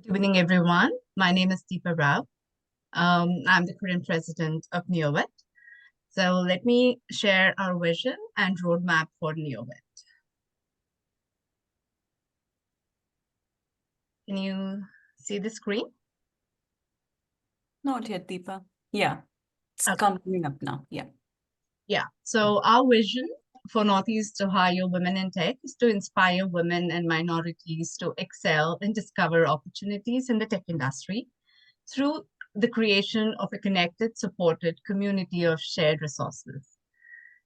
Good evening, everyone. My name is Deepa Rao. I'm the current president of NEOWIT. So let me share our vision and roadmap for NEOWIT. Can you see the screen? Not yet, Deepa. Yeah, it's coming up now. Yeah. Yeah. So our vision for Northeast Ohio Women in Tech is to inspire women and minorities to excel and discover opportunities in the tech industry through the creation of a connected, supported community of shared resources.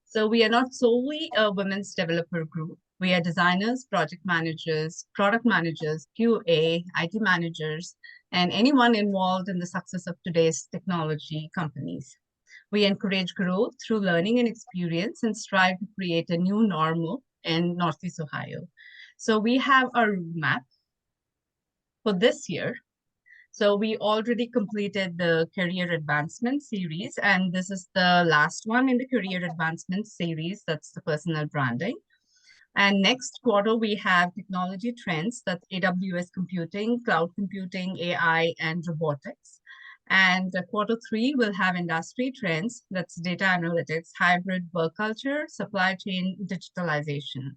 So we are not solely a women's developer group. We are designers, project managers, product managers, QA, IT managers, and anyone involved in the success of today's technology companies. We encourage growth through learning and experience and strive to create a new normal in Northeast Ohio. So we have our roadmap for this year. So we already completed the career advancement series, and this is the last one in the career advancement series. That's the personal branding. And next quarter, we have technology trends. That's AWS computing, cloud computing, AI, and robotics. And quarter three will have industry trends. That's data analytics, hybrid work culture, supply chain digitalization.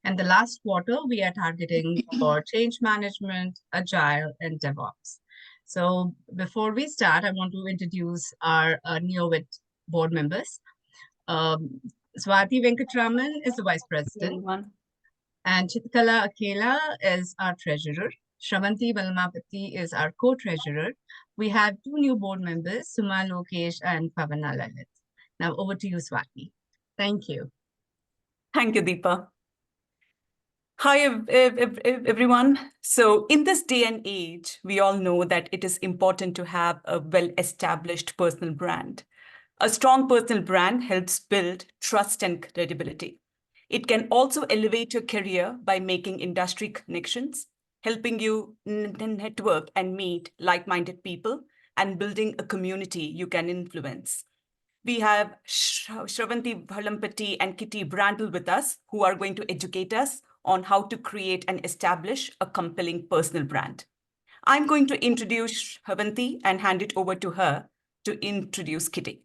And the last quarter, we are targeting for change management, agile, and DevOps. So before we start, I want to introduce our NEOWIT board members. Swathi Venkatraman is the vice president. And Chitkala Akela is our treasurer. Sravanthi Vallampati is our co-treasurer. We have two new board members, Suma Lokesh and Pavana Lalit. Now over to you, Swathi. Thank you. Thank you, Deepa. Hi, everyone. So in this day and age, we all know that it is important to have a well-established personal brand. A strong personal brand helps build trust and credibility. It can also elevate your career by making industry connections, helping you network and meet like-minded people, and building a community you can influence. We have Sravanthi Vallampati and Kitty Bandal with us, who are going to educate us on how to create and establish a compelling personal brand. I'm going to introduce Sravanthi and hand it over to her to introduce Kitty.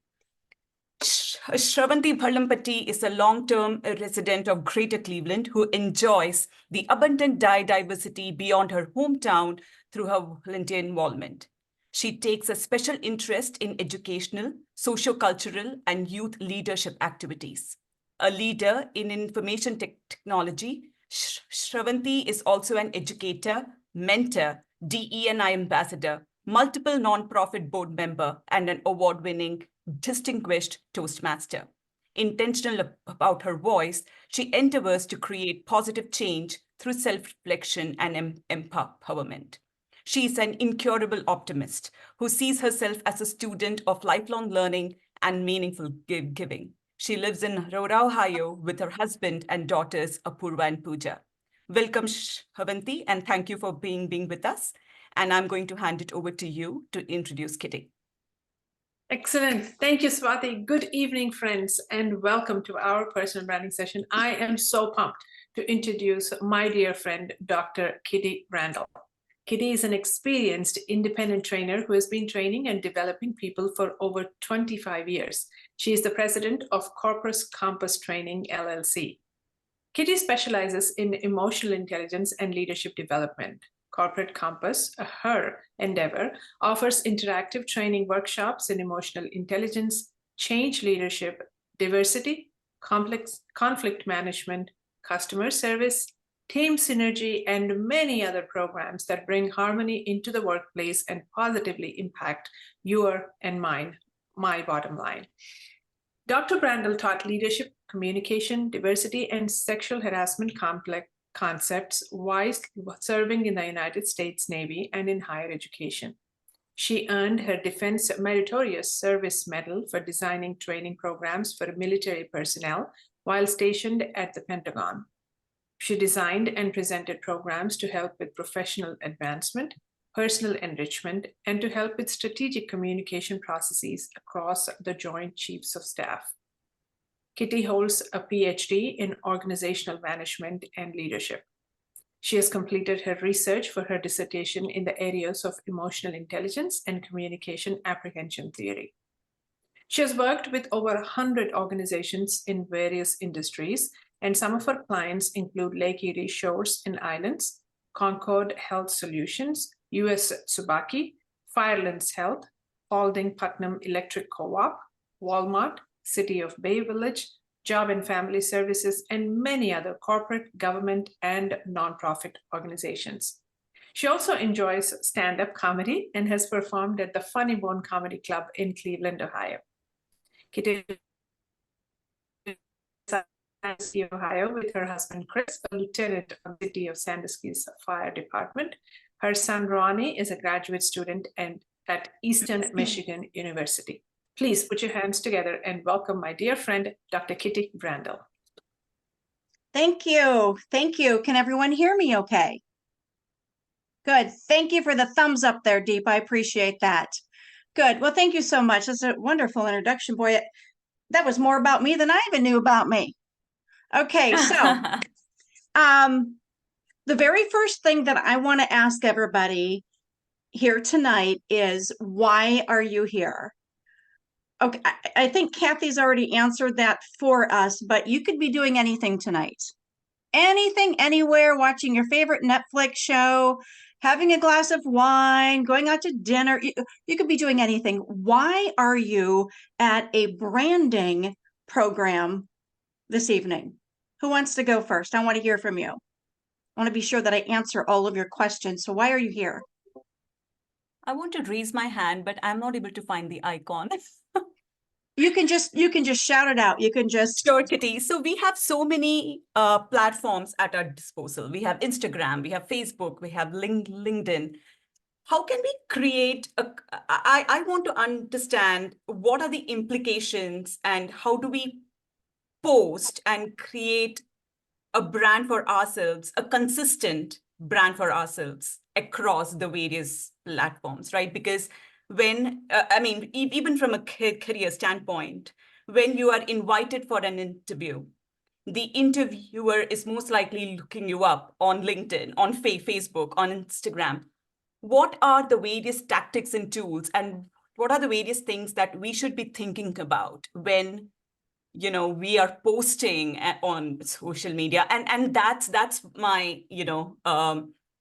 Sravanthi Vallampati is a long-term resident of Greater Cleveland who enjoys the abundant diversity beyond her hometown through her volunteer involvement. She takes a special interest in educational, socio-cultural, and youth leadership activities. A leader in information technology, Sravanthi is also an educator, mentor, DE&I ambassador, multiple nonprofit board member, and an award-winning distinguished Toastmaster. Intentional about her voice, she endeavors to create positive change through self-reflection and empowerment. She is an incurable optimist who sees herself as a student of lifelong learning and meaningful giving. She lives in Aurora, Ohio with her husband and daughters, Apurva and Pooja. Welcome, Sravanthi, and thank you for being with us. And I'm going to hand it over to you to introduce Kitty. Excellent. Thank you, Swathi. Good evening, friends, and welcome to our personal branding session. I am so pumped to introduce my dear friend, Dr. Kitty Bandal. Kitty is an experienced independent trainer who has been training and developing people for over 25 years. She is the president of Corpus Campus Training, LLC. Kitty specializes in emotional intelligence and leadership development. Corporate Campus, her endeavor, offers interactive training workshops in emotional intelligence, change leadership, diversity, conflict management, customer service, team synergy, and many other programs that bring harmony into the workplace and positively impact your and my bottom line. Dr. Bandal taught leadership, communication, diversity, and sexual harassment concepts while serving in the United States Navy and in higher education. She earned her Defense Meritorious Service Medal for designing training programs for military personnel while stationed at the Pentagon. She designed and presented programs to help with professional advancement, personal enrichment, and to help with strategic communication processes across the Joint Chiefs of Staff. Kitty holds a PhD in organizational management and leadership. She has completed her research for her dissertation in the areas of emotional intelligence and communication apprehension theory. She has worked with over 100 organizations in various industries, and some of her clients include Lake Erie Shores and Islands, Concord Health Solutions, US Tsubaki, Firelands Health, Paulding Putnam Electric Co-op, Walmart, City of Bay Village, Job and Family Services, and many other corporate, government, and nonprofit organizations. She also enjoys stand-up comedy and has performed at the Funny Bone Comedy Club in Cleveland, Ohio. Kitty Sandusky, Ohio, with her husband Chris, a lieutenant of the City of Sandusky's fire department. Her son Ronnie is a graduate student at Eastern Michigan University. Please put your hands together and welcome my dear friend, Dr. Kitty Brandel. Thank you. Thank you. Can everyone hear me okay? Good. Thank you for the thumbs up there, Deep. I appreciate that. Good. Well, thank you so much. That's a wonderful introduction, boy. That was more about me than I even knew about me. Okay, so the very first thing that I want to ask everybody here tonight is, why are you here? Okay, I think Kathy's already answered that for us, but you could be doing anything tonight. Anything, anywhere, watching your favorite Netflix show, having a glass of wine, going out to dinner. You could be doing anything. Why are you at a branding program this evening? Who wants to go first? I want to hear from you. I want to be sure that I answer all of your questions. So why are you here? I want to raise my hand, but I'm not able to find the icon. You can just shout it out. You can just. Sure, Kitty. So we have so many platforms at our disposal. We have Instagram, we have Facebook, we have LinkedIn. How can we create I want to understand what are the implications and how do we post and create a brand for ourselves, a consistent brand for ourselves across the various platforms, right? Because when, even from a career standpoint, when you are invited for an interview, the interviewer is most likely looking you up on LinkedIn, on Facebook, on Instagram. What are the various tactics and tools, and what are the various things that we should be thinking about when, we are posting on social media? And that's my,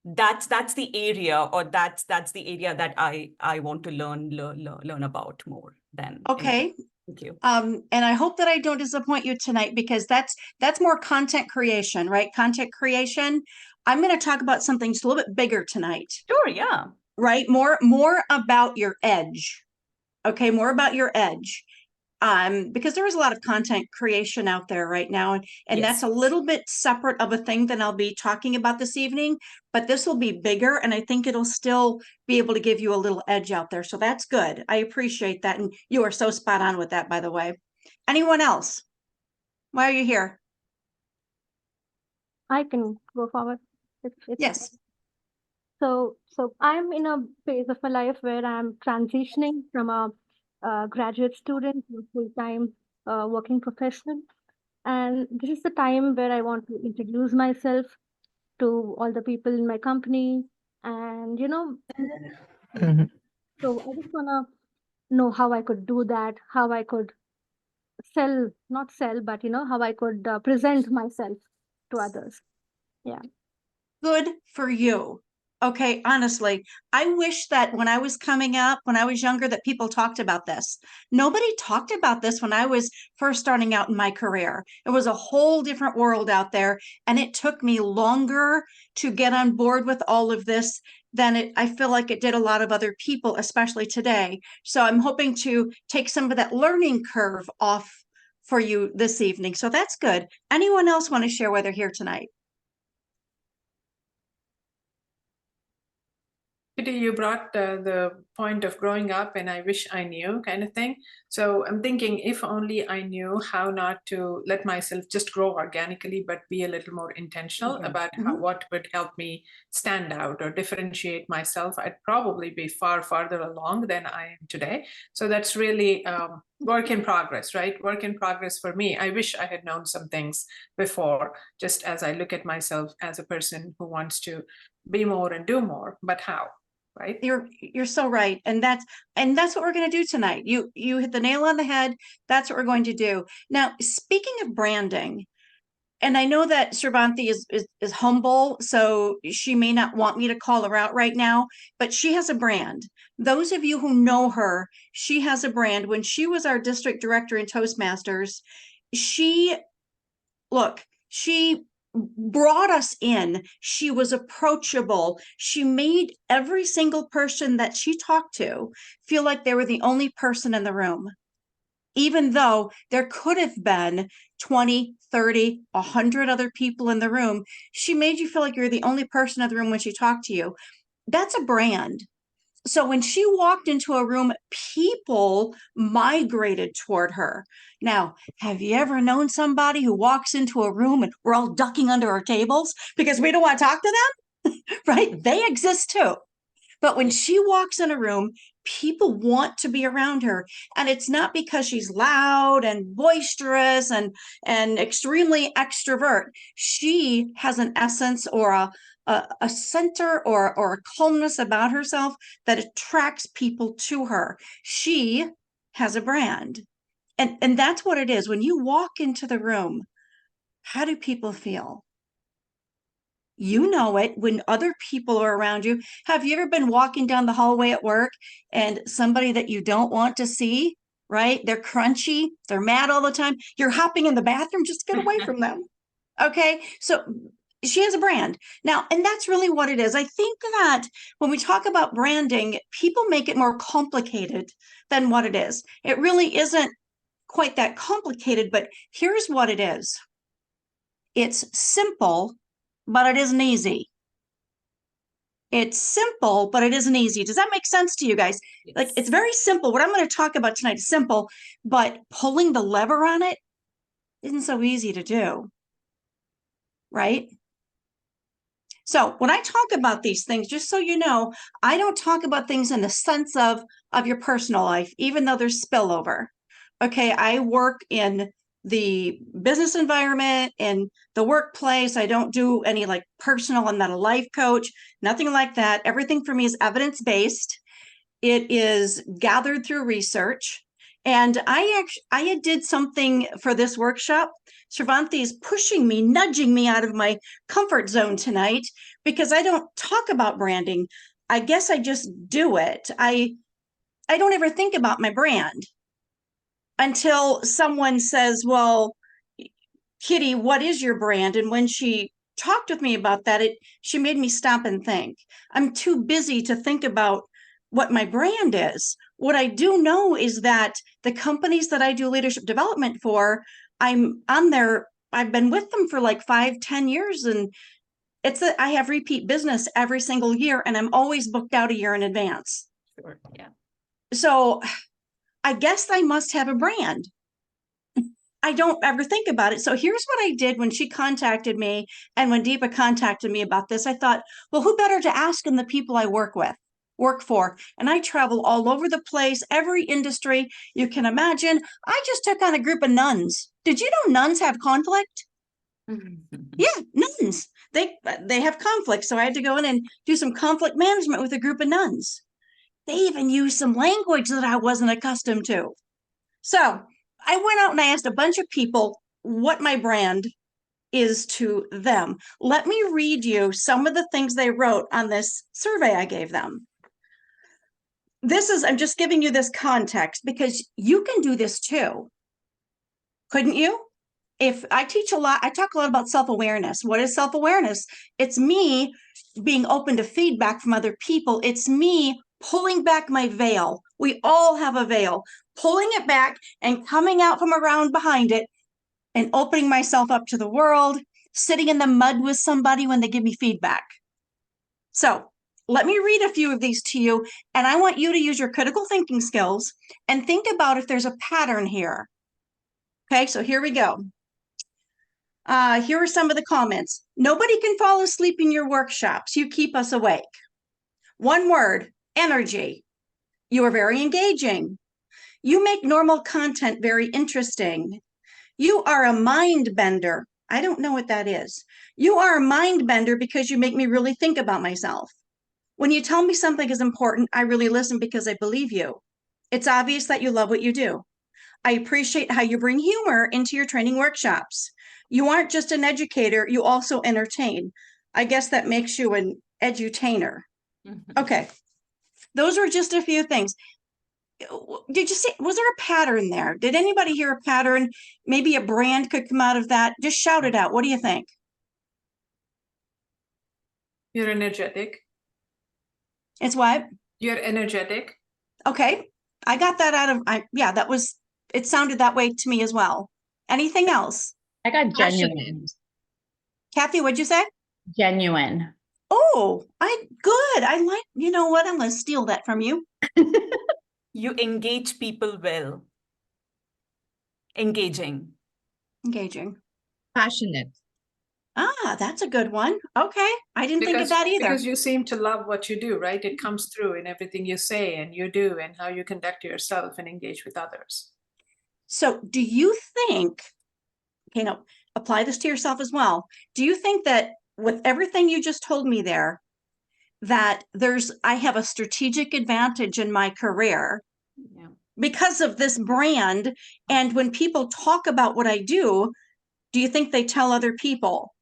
that's the area, or that's the area that I want to learn about more than Okay. anything. Thank you. And I hope that I don't disappoint you tonight, because that's more content creation, right? Content creation. I'm going to talk about something just a little bit bigger tonight. Sure, yeah. Right? More about your edge. Okay, more about your edge. Because there is a lot of content creation out there right now, and Yes. that's a little bit separate of a thing that I'll be talking about this evening, but this will be bigger, and I think it'll still be able to give you a little edge out there. So that's good. I appreciate that, and you are so spot on with that, by the way. Anyone else? Why are you here? I can go forward. Yes. So I'm in a phase of my life where I'm transitioning from a graduate student to a full-time working professional. And this is the time where I want to introduce myself to all the people in my company. And, so I just want to know how I could do that, how I could not sell, but, how I could present myself to others. Yeah. Good for you. Okay, honestly, I wish that when I was coming up, when I was younger, that people talked about this. Nobody talked about this when I was first starting out in my career. It was a whole different world out there, and it took me longer to get on board with all of this than I feel like it did a lot of other people, especially today. So I'm hoping to take some of that learning curve off for you this evening. So that's good. Anyone else want to share why they're here tonight? Kitty, you brought the point of growing up and I wish I knew kind of thing. So I'm thinking if only I knew how not to let myself just grow organically, but be a little more intentional about what would help me stand out or differentiate myself, I'd probably be far farther along than I am today. So that's really work in progress, right? Work in progress for me. I wish I had known some things before, just as I look at myself as a person who wants to be more and do more, but how? Right. You're so right. And that's what we're going to do tonight. You hit the nail on the head. That's what we're going to do. Now, speaking of branding, and I know that Sravanthi is humble, so she may not want me to call her out right now, but she has a brand. Those of you who know her, she has a brand. When she was our district director in Toastmasters, she brought us in. She was approachable. She made every single person that she talked to feel like they were the only person in the room, even though there could have been 20, 30, 100 other people in the room. She made you feel like you're the only person in the room when she talked to you. That's a brand. So when she walked into a room, people migrated toward her. Now, have you ever known somebody who walks into a room and we're all ducking under our tables because we don't want to talk to them? Right? They exist too. But when she walks in a room, people want to be around her. And it's not because she's loud and boisterous and extremely extrovert. She has an essence or a center or a calmness about herself that attracts people to her. She has a brand. And that's what it is. When you walk into the room, how do people feel? You know it when other people are around you. Have you ever been walking down the hallway at work and somebody that you don't want to see, right? They're crunchy, they're mad all the time. You're hopping in the bathroom, just get away from them. Okay. So she has a brand now, and that's really what it is. I think that when we talk about branding, people make it more complicated than what it is. It really isn't quite that complicated, but here's what it is. It's simple, but it isn't easy. It's simple, but it isn't easy. Does that make sense to you guys? Yes. Like, it's very simple. What I'm going to talk about tonight is simple, but pulling the lever on it isn't so easy to do, right? So when I talk about these things, just so you know, I don't talk about things in the sense of your personal life, even though there's spillover. Okay, I work in the business environment, in the workplace. I don't do any like personal. I'm not a life coach, nothing like that. Everything for me is evidence-based. It is gathered through research. And I did something for this workshop. Sravanthi is pushing me, nudging me out of my comfort zone tonight because I don't talk about branding. I guess I just do it. I don't ever think about my brand until someone says, well, Kitty, what is your brand? And when she talked with me about that, she made me stop and think. I'm too busy to think about what my brand is. What I do know is that the companies that I do leadership development for, I'm on there. I've been with them for like 5-10 years. And I have repeat business every single year, and I'm always booked out a year in advance. Sure. Yeah. So I guess I must have a brand. I don't ever think about it. So here's what I did when she contacted me and when Deepa contacted me about this. I thought, well, who better to ask than the people I work for? And I travel all over the place, every industry you can imagine. I just took on a group of nuns. Did you know nuns have conflict? Yeah, nuns. They have conflict. So I had to go in and do some conflict management with a group of nuns. They even used some language that I wasn't accustomed to. So I went out and I asked a bunch of people what my brand is to them. Let me read you some of the things they wrote on this survey I gave them. I'm just giving you this context because you can do this too. Couldn't you? If I teach a lot, I talk a lot about self-awareness. What is self-awareness? It's me being open to feedback from other people. It's me pulling back my veil. We all have a veil, pulling it back and coming out from around behind it and opening myself up to the world, sitting in the mud with somebody when they give me feedback. So let me read a few of these to you, and I want you to use your critical thinking skills and think about if there's a pattern here. Okay, so here we go. Here are some of the comments. Nobody can fall asleep in your workshops. You keep us awake. One word, energy. You are very engaging. You make normal content very interesting. You are a mind bender. I don't know what that is. You are a mind bender because you make me really think about myself. When you tell me something is important, I really listen because I believe you. It's obvious that you love what you do. I appreciate how you bring humor into your training workshops. You aren't just an educator, you also entertain. I guess that makes you an edutainer. Okay, those were just a few things. Did you see, was there a pattern there? Did anybody hear a pattern? Maybe a brand could come out of that. Just shout it out. What do you think? You're energetic. It's what? You're energetic. Okay, I got that out of, yeah, that was, it sounded that way to me as well. Anything else? I got genuine. Kathy, what'd you say? Genuine. Oh, good. I like, you know what? I'm going to steal that from you. You engage people well. Engaging. Engaging. Passionate. Ah, that's a good one. Okay. I didn't think of that either. Because you seem to love what you do, right? It comes through in everything you say and you do and how you conduct yourself and engage with others. So do you think, okay, now apply this to yourself as well. Do you think that with everything you just told me there, that I have a strategic advantage in my career because of this brand? And when people talk about what I do you think they tell other people?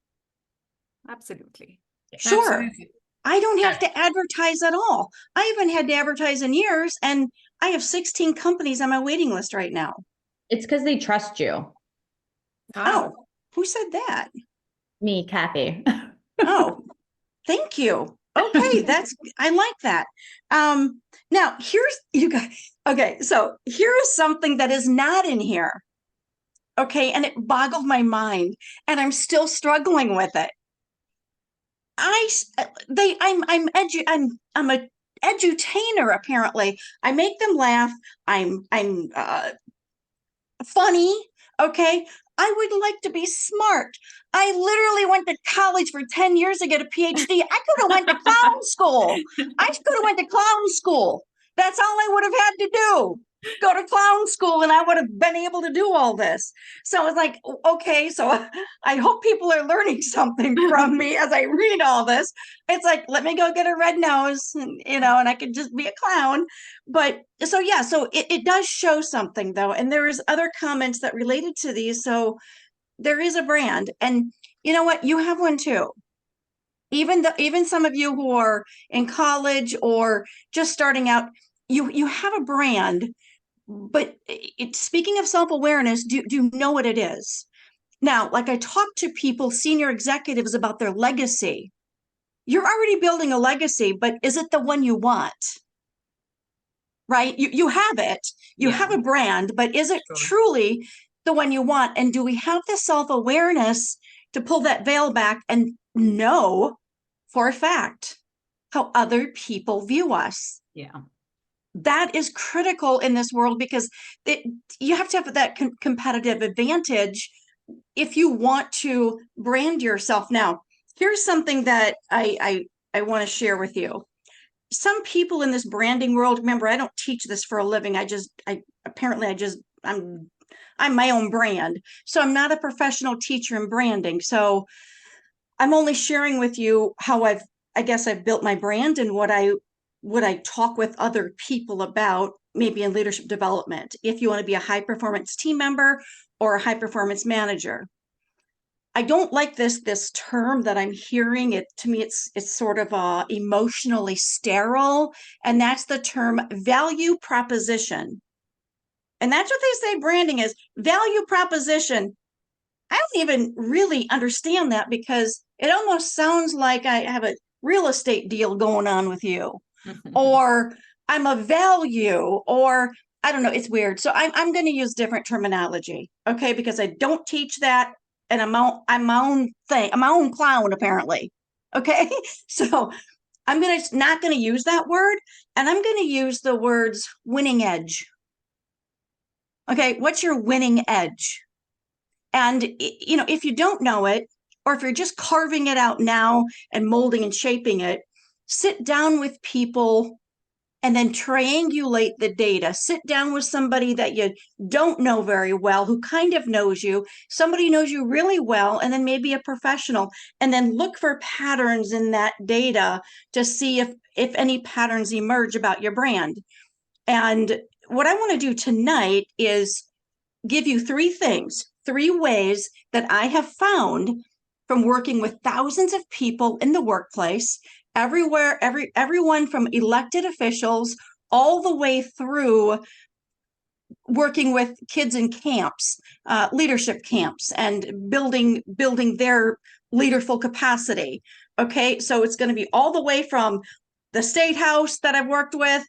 Absolutely. Sure. Absolutely. I don't have to advertise at all. I haven't had to advertise in years, and I have 16 companies on my waiting list right now. It's because they trust you. Oh, who said that? Me, Kathy. Oh, thank you. Okay, I like that. Now you guys, okay, so here is something that is not in here. Okay, and it boggled my mind, and I'm still struggling with it. I'm a edutainer, apparently. I make them laugh. I'm funny. Okay. I would like to be smart. I literally went to college for 10 years to get a PhD. I could have went to clown school. That's all I would have had to do. Go to clown school, and I would have been able to do all this. So it's like, okay, so I hope people are learning something from me as I read all this. It's like, let me go get a red nose, and, and I could just be a clown. But so, yeah, so it does show something, though. And there is other comments that related to these. So there is a brand, and you know what? You have one too. Even some of you who are in college or just starting out, you have a brand. But speaking of self-awareness, do you know what it is? Now, like I talk to people, senior executives, about their legacy. You're already building a legacy, but is it the one you want? Right? You have it. You have a brand, but is it truly the one you want? And do we have the self-awareness to pull that veil back and know for a fact how other people view us? Yeah. That is critical in this world, because you have to have that competitive advantage if you want to brand yourself. Now, here's something that I want to share with you. Some people in this branding world, remember, I don't teach this for a living. I'm my own brand. So I'm not a professional teacher in branding. So I'm only sharing with you how I've built my brand and what I talk with other people about, maybe in leadership development, if you want to be a high performance team member or a high performance manager. I don't like this term that I'm hearing. To me, it's sort of emotionally sterile, and that's the term value proposition. And that's what they say branding is, value proposition. I don't even really understand that, because it almost sounds like I have a real estate deal going on with you. Or I'm a value, or I don't know, it's weird. So I'm going to use different terminology, okay? Because I don't teach that, and I'm my own thing. I'm my own clown, apparently. Okay. So I'm not going to use that word, and I'm going to use the words winning edge. Okay, what's your winning edge? And, you know, if you don't know it, or if you're just carving it out now and molding and shaping it, sit down with people and then triangulate the data. Sit down with somebody that you don't know very well, who kind of knows you, somebody who knows you really well, and then maybe a professional, and then look for patterns in that data to see if any patterns emerge about your brand. And what I want to do tonight is give you three things, three ways that I have found from working with thousands of people in the workplace, everywhere, everyone from elected officials all the way through working with kids in camps, leadership camps, and building their leaderful capacity. Okay, so it's going to be all the way from the state house that I've worked with,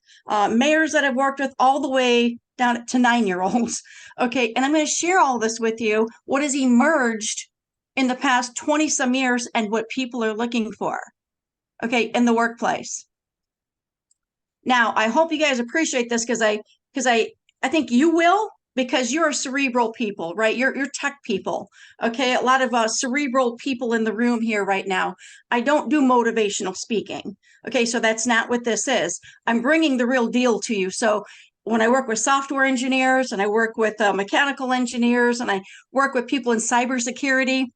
mayors that I've worked with, all the way down to 9-year-olds. Okay, and I'm going to share all this with you, what has emerged in the past 20 some years and what people are looking for, okay, in the workplace. Now, I hope you guys appreciate this because I think you will, because you're cerebral people, right? You're tech people, okay? A lot of cerebral people in the room here right now. I don't do motivational speaking, okay? So that's not what this is. I'm bringing the real deal to you. So when I work with software engineers and I work with mechanical engineers and I work with people in cybersecurity,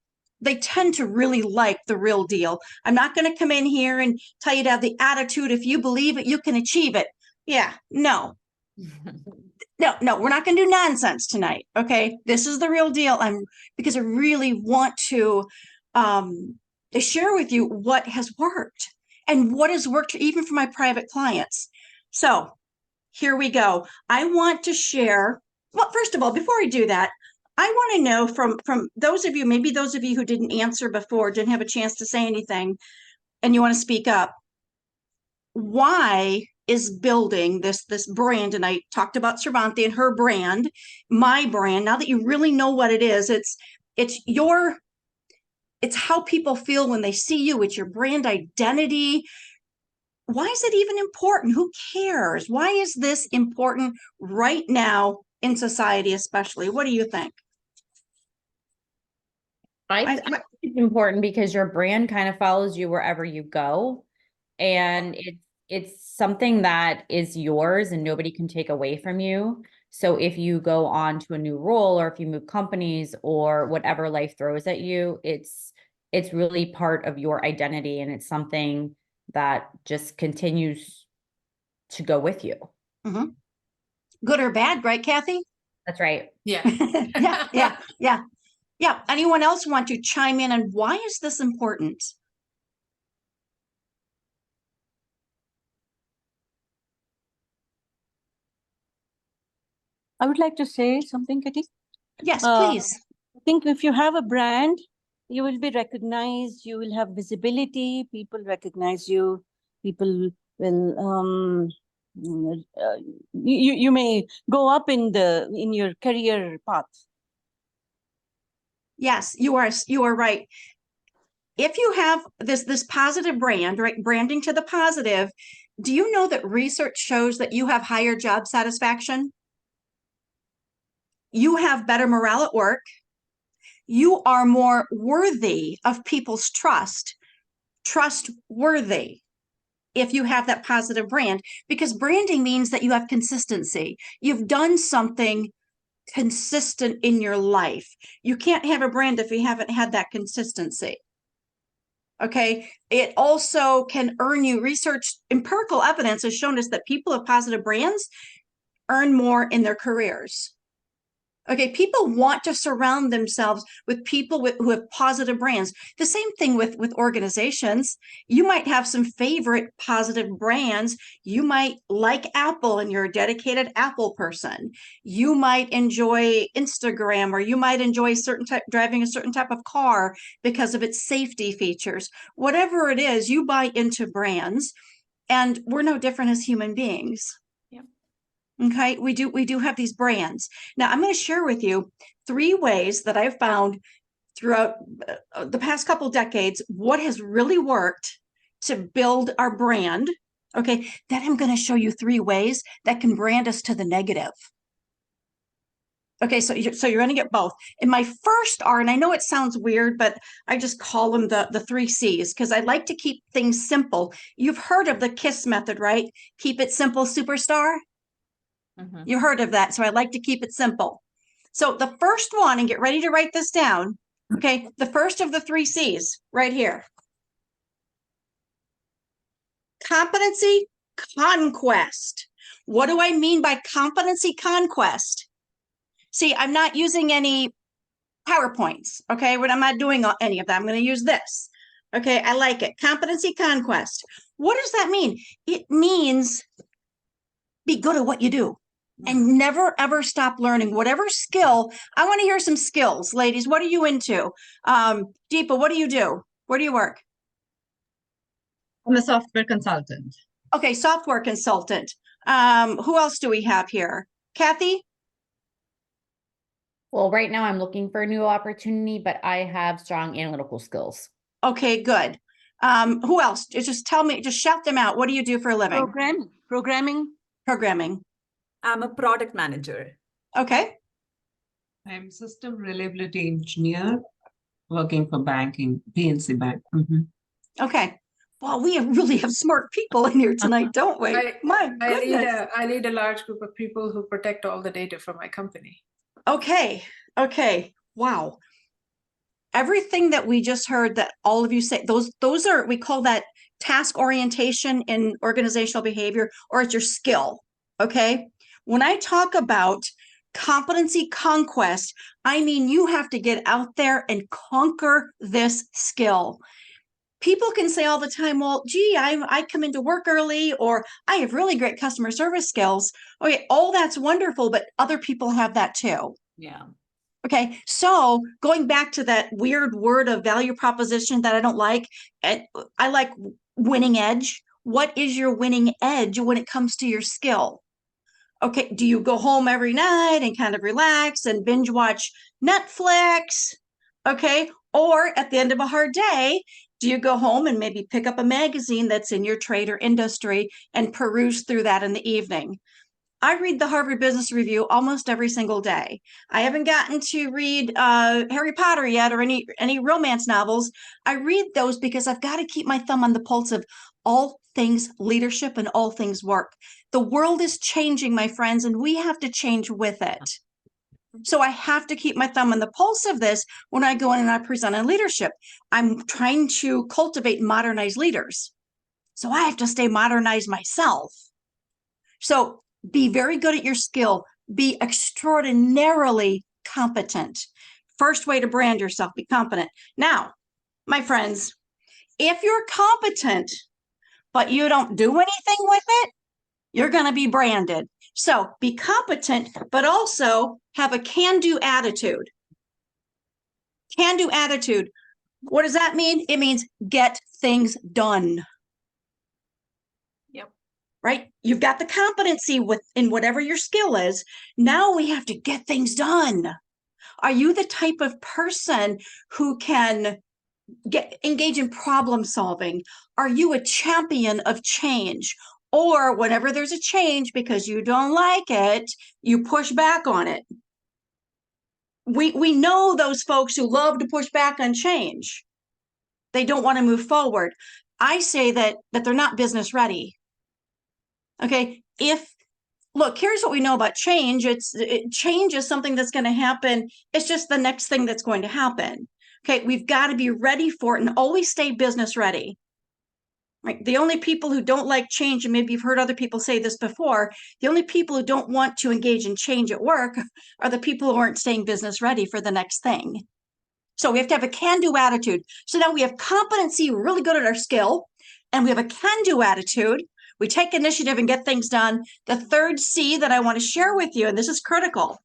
they tend to really like the real deal. I'm not going to come in here and tell you to have the attitude, if you believe it, you can achieve it. Yeah, no. No, we're not going to do nonsense tonight. Okay, this is the real deal. Because I really want to share with you what has worked and what has worked even for my private clients. So here we go. I want to share. Well, first of all, before I do that, I want to know from those of you, maybe those of you who didn't answer before, didn't have a chance to say anything, and you want to speak up. Why is building this brand? And I talked about Sravanthi and her brand, my brand. Now that you really know what it is, it's how people feel when they see you. It's your brand identity. Why is it even important? Who cares? Why is this important right now in society, especially? What do you think? I think it's important because your brand kind of follows you wherever you go. And it's something that is yours and nobody can take away from you. So if you go on to a new role, or if you move companies, or whatever life throws at you, it's really part of your identity, and it's something that just continues to go with you. Mm-hmm. Good or bad, right, Kathy? That's right. Yeah. Yeah. Anyone else want to chime in on why is this important? I would like to say something, Kitty. Yes, please. I think if you have a brand, you will be recognized, you will have visibility, people recognize you, people will, you may go up in your career path. Yes, you are right. If you have this positive brand, right, branding to the positive, do you know that research shows that you have higher job satisfaction? You have better morale at work. You are more worthy of people's trustworthy, if you have that positive brand, because branding means that you have consistency. You've done something consistent in your life. You can't have a brand if you haven't had that consistency. Okay. It also can earn you research. Empirical evidence has shown us that people with positive brands earn more in their careers. Okay, people want to surround themselves with people who have positive brands. The same thing with organizations. You might have some favorite positive brands. You might like Apple and you're a dedicated Apple person. You might enjoy Instagram, or you might enjoy driving a certain type of car because of its safety features. Whatever it is, you buy into brands, and we're no different as human beings. Okay, we do have these brands. Now, I'm going to share with you 3 ways that I've found throughout the past couple decades what has really worked to build our brand. Okay, then I'm going to show you 3 ways that can brand us to the negative. Okay, so you're going to get both. And my first R, and I know it sounds weird, but I just call them the 3 C's because I like to keep things simple. You've heard of the KISS method, right? Keep it simple, superstar. You heard of that, so I like to keep it simple. So the first one, and get ready to write this down. Okay, the first of the 3 C's right here. Competency conquest. What do I mean by competency conquest? See, I'm not using any PowerPoints, okay? I'm not doing any of that. I'm going to use this. Okay, I like it. Competency conquest. What does that mean? It means be good at what you do and never, ever stop learning. Whatever skill, I want to hear some skills. Ladies, what are you into? Deepa, what do you do? Where do you work? I'm a software consultant. Okay, software consultant. Who else do we have here? Kathy? Well, right now I'm looking for a new opportunity, but I have strong analytical skills. Okay, good. Who else? Just tell me, just shout them out. What do you do for a living? Programming. I'm a product manager. Okay. I'm system reliability engineer working for banking, PNC Bank. Okay. Well, we really have smart people in here tonight, don't we? My goodness. I lead a large group of people who protect all the data for my company. Okay. Okay. Wow. Everything that we just heard that all of you say, those are, we call that task orientation in organizational behavior, or it's your skill. Okay. When I talk about competency conquest, I mean, you have to get out there and conquer this skill. People can say all the time, well, gee, I come into work early, or I have really great customer service skills. Okay, all that's wonderful, but other people have that too. Yeah. Okay, so going back to that weird word of value proposition that I don't like, I like winning edge. What is your winning edge when it comes to your skill? Okay, do you go home every night and kind of relax and binge watch Netflix? Okay, or at the end of a hard day, do you go home and maybe pick up a magazine that's in your trade or industry and peruse through that in the evening? I read the Harvard Business Review almost every single day. I haven't gotten to read Harry Potter yet, or any romance novels. I read those because I've got to keep my thumb on the pulse of all things leadership and all things work. The world is changing, my friends, and we have to change with it. So I have to keep my thumb on the pulse of this when I go in and I present on leadership. I'm trying to cultivate modernized leaders. So I have to stay modernized myself. So be very good at your skill. Be extraordinarily competent. First way to brand yourself, be competent. Now, my friends, if you're competent, but you don't do anything with it, you're going to be branded. So be competent, but also have a can-do attitude. Can-do attitude. What does that mean? It means get things done. Yep. Right? You've got the competency in whatever your skill is. Now we have to get things done. Are you the type of person who can engage in problem solving? Are you a champion of change? Or whenever there's a change, because you don't like it, you push back on it. We know those folks who love to push back on change. They don't want to move forward. I say that they're not business ready. Okay, look, here's what we know about change. Change is something that's going to happen. It's just the next thing that's going to happen. Okay, we've got to be ready for it and always stay business ready. Right? The only people who don't like change, and maybe you've heard other people say this before, the only people who don't want to engage in change at work are the people who aren't staying business ready for the next thing. So we have to have a can-do attitude. So now we have competency, we're really good at our skill, and we have a can-do attitude. We take initiative and get things done. The third C that I want to share with you, and this is critical,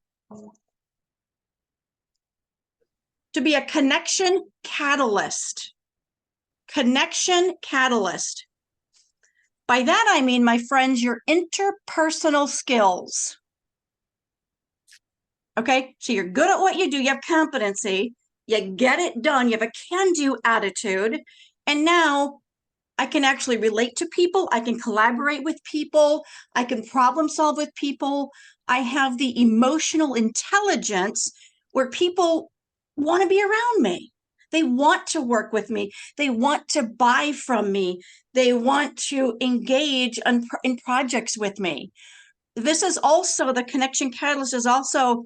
to be a connection catalyst. Connection catalyst. By that, I mean, my friends, your interpersonal skills. Okay, so you're good at what you do. You have competency. You get it done. You have a can-do attitude. And now I can actually relate to people. I can collaborate with people. I can problem solve with people. I have the emotional intelligence where people want to be around me. They want to work with me. They want to buy from me. They want to engage in projects with me. This is also, the connection catalyst is also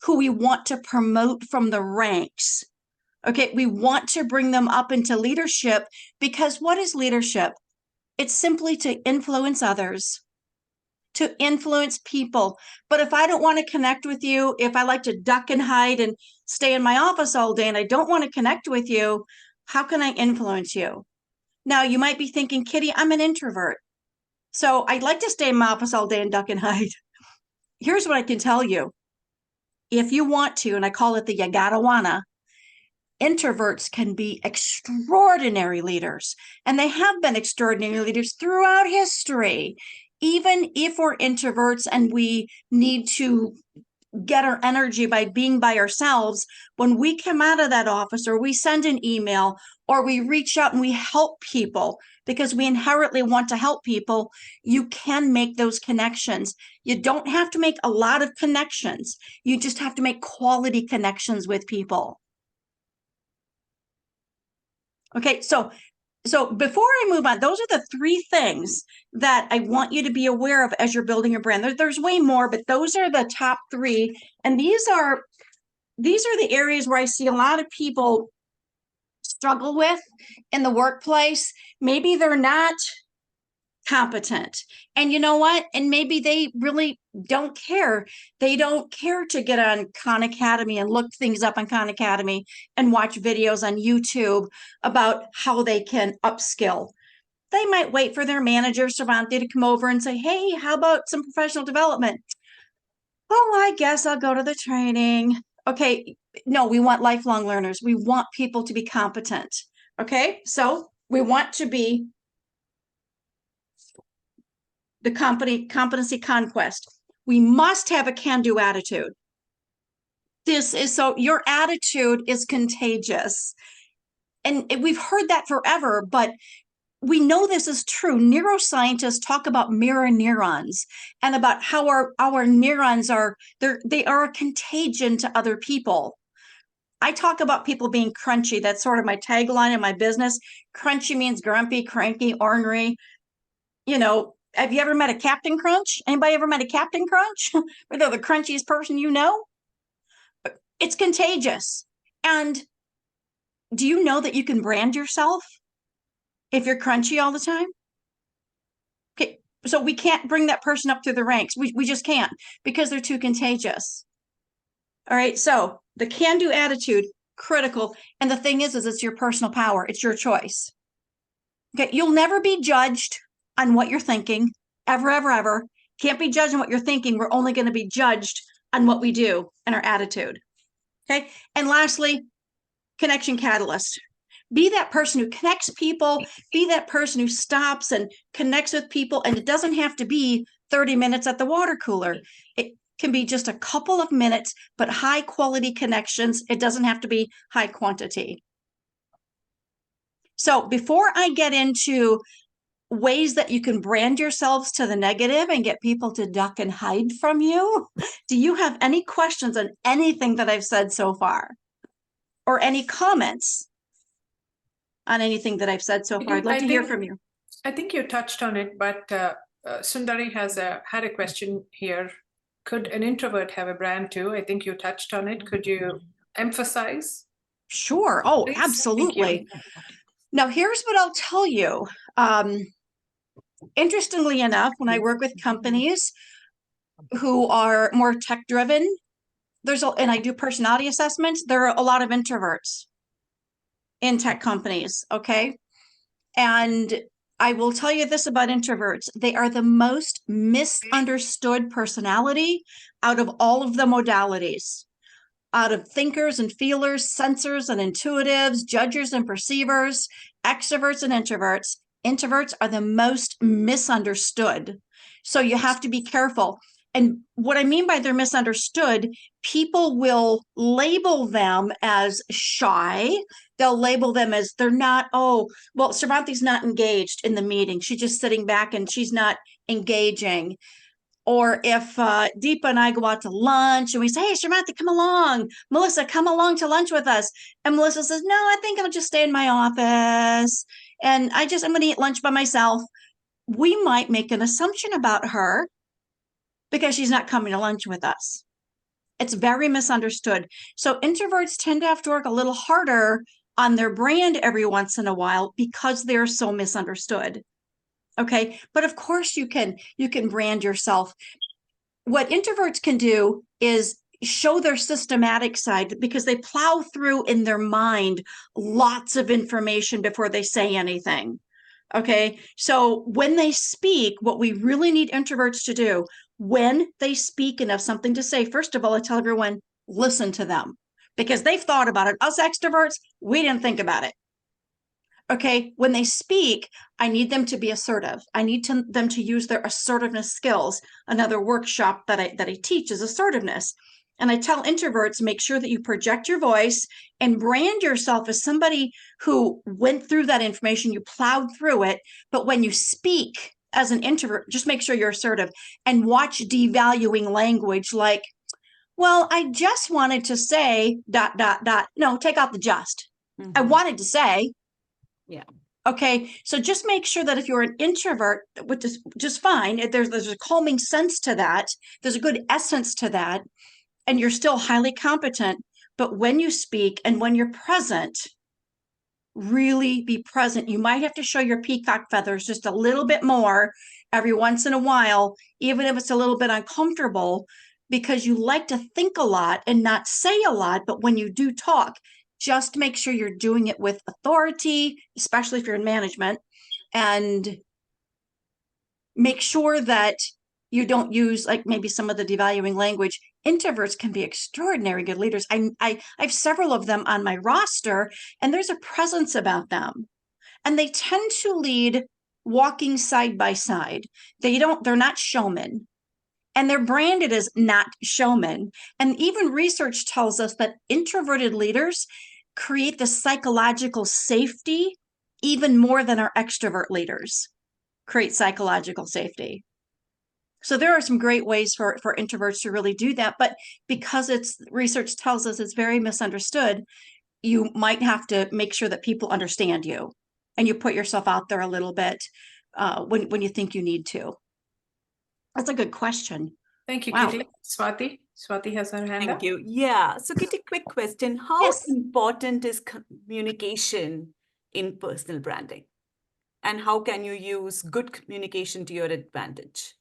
who we want to promote from the ranks. Okay, we want to bring them up into leadership, because what is leadership? It's simply to influence others, to influence people. But if I don't want to connect with you, if I like to duck and hide and stay in my office all day and I don't want to connect with you, how can I influence you? Now, you might be thinking, Kitty, I'm an introvert, so I'd like to stay in my office all day and duck and hide. Here's what I can tell you. If you want to, and I call it the you gotta wanna, introverts can be extraordinary leaders, and they have been extraordinary leaders throughout history. Even if we're introverts and we need to get our energy by being by ourselves, when we come out of that office, or we send an email, or we reach out and we help people because we inherently want to help people, you can make those connections. You don't have to make a lot of connections. You just have to make quality connections with people. Okay, so before I move on, those are the three things that I want you to be aware of as you're building your brand. There's way more, but those are the top three. And these are the areas where I see a lot of people struggle with in the workplace. Maybe they're not competent. And you know what? And maybe they really don't care. They don't care to get on Khan Academy and look things up on Khan Academy and watch videos on YouTube about how they can upskill. They might wait for their manager, Sravanthi, to come over and say, hey, how about some professional development? Oh, I guess I'll go to the training. Okay, no, we want lifelong learners. We want people to be competent. Okay, so we want to be the competency conquest. We must have a can-do attitude. Your attitude is contagious. And we've heard that forever, but we know this is true. Neuroscientists talk about mirror neurons and about how our neurons they are a contagion to other people. I talk about people being crunchy. That's sort of my tagline in my business. Crunchy means grumpy, cranky, ornery. You know, have you ever met a Captain Crunch? Anybody ever met a Captain Crunch? Or they're the crunchiest person you know? It's contagious. And do you know that you can brand yourself if you're crunchy all the time? Okay, so we can't bring that person up through the ranks. We just can't, because they're too contagious. All right, so the can-do attitude, critical. And the thing is it's your personal power. It's your choice. Okay, you'll never be judged on what you're thinking, ever, ever, ever. Can't be judged on what you're thinking. We're only going to be judged on what we do and our attitude. Okay, and lastly, connection catalyst. Be that person who connects people. Be that person who stops and connects with people. And it doesn't have to be 30 minutes at the water cooler. It can be just a couple of minutes, but high quality connections. It doesn't have to be high quantity. So before I get into ways that you can brand yourselves to the negative and get people to duck and hide from you, do you have any questions on anything that I've said so far? Or any comments on anything that I've said so far? I'd love to hear from you. I think you touched on it, but Sundari had a question here. Could an introvert have a brand too? I think you touched on it. Could you emphasize? Sure. Oh, Please. absolutely. Now, here's what I'll tell you. Interestingly enough, when I work with companies who are more tech-driven, and I do personality assessments, there are a lot of introverts in tech companies, okay? And I will tell you this about introverts. They are the most misunderstood personality out of all of the modalities. Out of thinkers and feelers, sensors and intuitives, judgers and perceivers, extroverts and introverts are the most misunderstood. So you have to be careful. And what I mean by they're misunderstood, people will label them as shy. They'll label them as they're not, oh, well, Sravanthi's not engaged in the meeting. She's just sitting back and she's not engaging. Or if Deepa and I go out to lunch and we say, hey, Sravanthi, come along. Melissa, come along to lunch with us. And Melissa says, no, I think I'll just stay in my office. And I'm going to eat lunch by myself. We might make an assumption about her because she's not coming to lunch with us. It's very misunderstood. So introverts tend to have to work a little harder on their brand every once in a while because they're so misunderstood. Okay, but of course you can brand yourself. What introverts can do is show their systematic side because they plow through in their mind lots of information before they say anything. Okay, so when they speak, what we really need introverts to do when they speak and have something to say, first of all, I tell everyone, listen to them because they've thought about it. Us extroverts, we didn't think about it. Okay, when they speak, I need them to be assertive. I need them to use their assertiveness skills. Another workshop that I teach is assertiveness. And I tell introverts, make sure that you project your voice and brand yourself as somebody who went through that information, you plowed through it. But when you speak as an introvert, just make sure you're assertive and watch devaluing language like, well, I just wanted to say ... No, take out the just. I wanted to say. Yeah. Okay, so just make sure that if you're an introvert, which is just fine, there's a calming sense to that. There's a good essence to that. And you're still highly competent. But when you speak and when you're present, really be present. You might have to show your peacock feathers just a little bit more every once in a while, even if it's a little bit uncomfortable, because you like to think a lot and not say a lot. But when you do talk, just make sure you're doing it with authority, especially if you're in management, and make sure that you don't use like maybe some of the devaluing language. Introverts can be extraordinary good leaders. I have several of them on my roster, and there's a presence about them. And they tend to lead walking side by side. They're not showmen. And they're branded as not showmen. And even research tells us that introverted leaders create the psychological safety even more than our extrovert leaders create psychological safety. So there are some great ways for introverts to really do that. But because research tells us it's very misunderstood, you might have to make sure that people understand you and you put yourself out there a little bit when you think you need to. That's a good question. Thank you, Wow. Kitty. Swati has her hand up. Thank you. Yeah. So, Kitty, quick question. How Yes. important is communication in personal branding? And how can you use good communication to your advantage?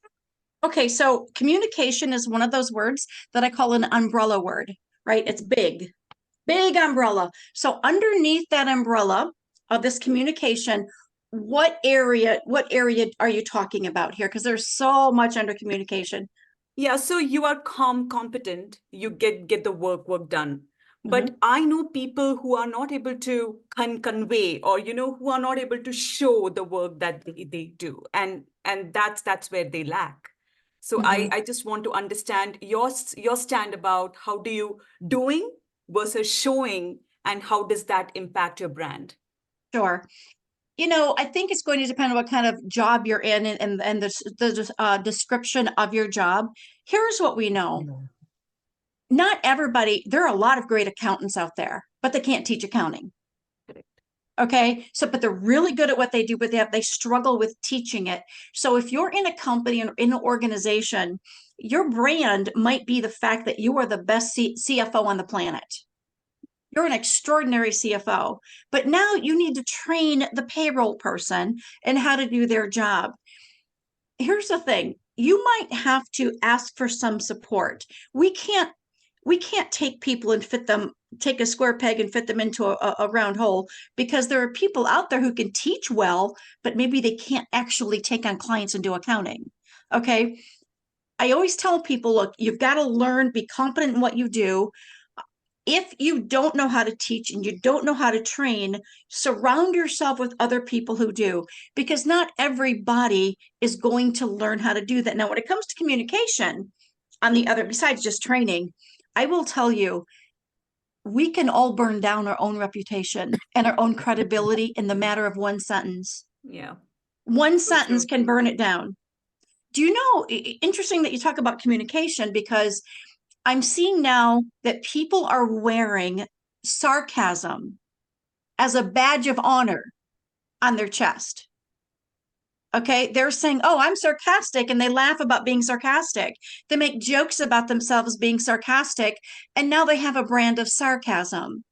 Okay, so communication is one of those words that I call an umbrella word, right? It's big umbrella. So underneath that umbrella of this communication, what area are you talking about here? Because there's so much under communication. Yeah, so you are competent, you get the work done. But I know people who are not able to convey or, who are not able to show the work that they do. And that's where they lack. So I just want to understand your stand about how do you doing versus showing, and how does that impact your brand? Sure. I think it's going to depend on what kind of job you're in and the description of your job. Here's what we know. Not everybody, there are a lot of great accountants out there, but they can't teach accounting. Okay, but they're really good at what they do, but they struggle with teaching it. So if you're in a company or in an organization, your brand might be the fact that you are the best CFO on the planet. You're an extraordinary CFO, but now you need to train the payroll person in how to do their job. Here's the thing. You might have to ask for some support. We can't take people and take a square peg and fit them into a round hole, because there are people out there who can teach well, but maybe they can't actually take on clients and do accounting. Okay. I always tell people, look, you've got to learn, be competent in what you do. If you don't know how to teach and you don't know how to train, surround yourself with other people who do, because not everybody is going to learn how to do that. Now, when it comes to communication, on the other, besides just training, I will tell you, we can all burn down our own reputation and our own credibility in the matter of one sentence. Yeah. One So sentence true. can burn it down. Do you know, interesting that you talk about communication, because I'm seeing now that people are wearing sarcasm as a badge of honor on their chest. Okay, they're saying, oh, I'm sarcastic, and they laugh about being sarcastic. They make jokes about themselves being sarcastic, and now they have a brand of sarcasm.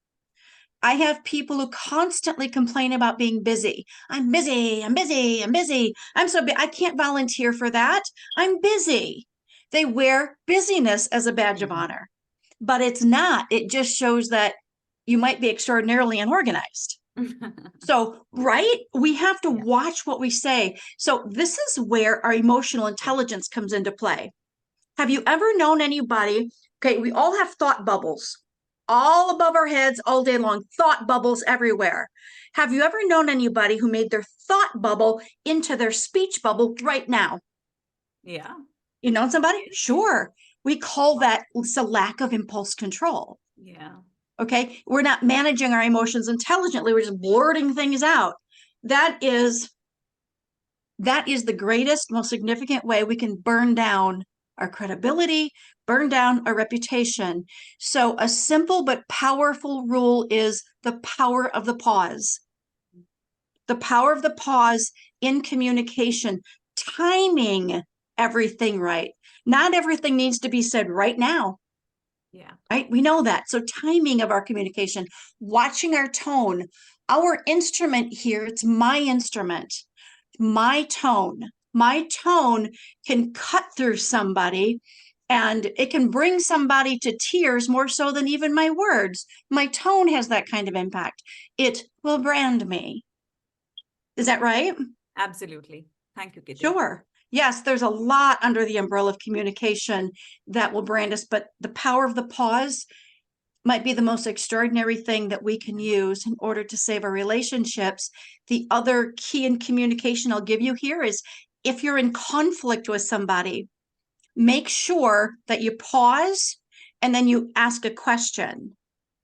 I have people who constantly complain about being busy. I'm busy, I'm busy, I'm busy. I'm so busy. I can't volunteer for that. I'm busy. They wear busyness as a badge of honor, but it's not. It just shows that you might be extraordinarily unorganized. So, right, we have to watch what we say. So this is where our emotional intelligence comes into play. Have you ever known anybody? Okay, we all have thought bubbles all above our heads all day long, thought bubbles everywhere. Have you ever known anybody who made their thought bubble into their speech bubble right now? Yeah. You know somebody? Sure. We call that, it's a lack of impulse control. Yeah. Okay, we're not managing our emotions intelligently. We're just blurting things out. That is the greatest, most significant way we can burn down our credibility, burn down our reputation. So a simple but powerful rule is the power of the pause. The power of the pause in communication, timing everything right. Not everything needs to be said right now. Yeah. Right? We know that. So timing of our communication, watching our tone, our instrument here, it's my instrument, my tone can cut through somebody, and it can bring somebody to tears more so than even my words. My tone has that kind of impact. It will brand me. Is that right? Absolutely. Thank you, Kitty. Sure. Yes, there's a lot under the umbrella of communication that will brand us, but the power of the pause might be the most extraordinary thing that we can use in order to save our relationships. The other key in communication I'll give you here is, if you're in conflict with somebody, make sure that you pause and then you ask a question,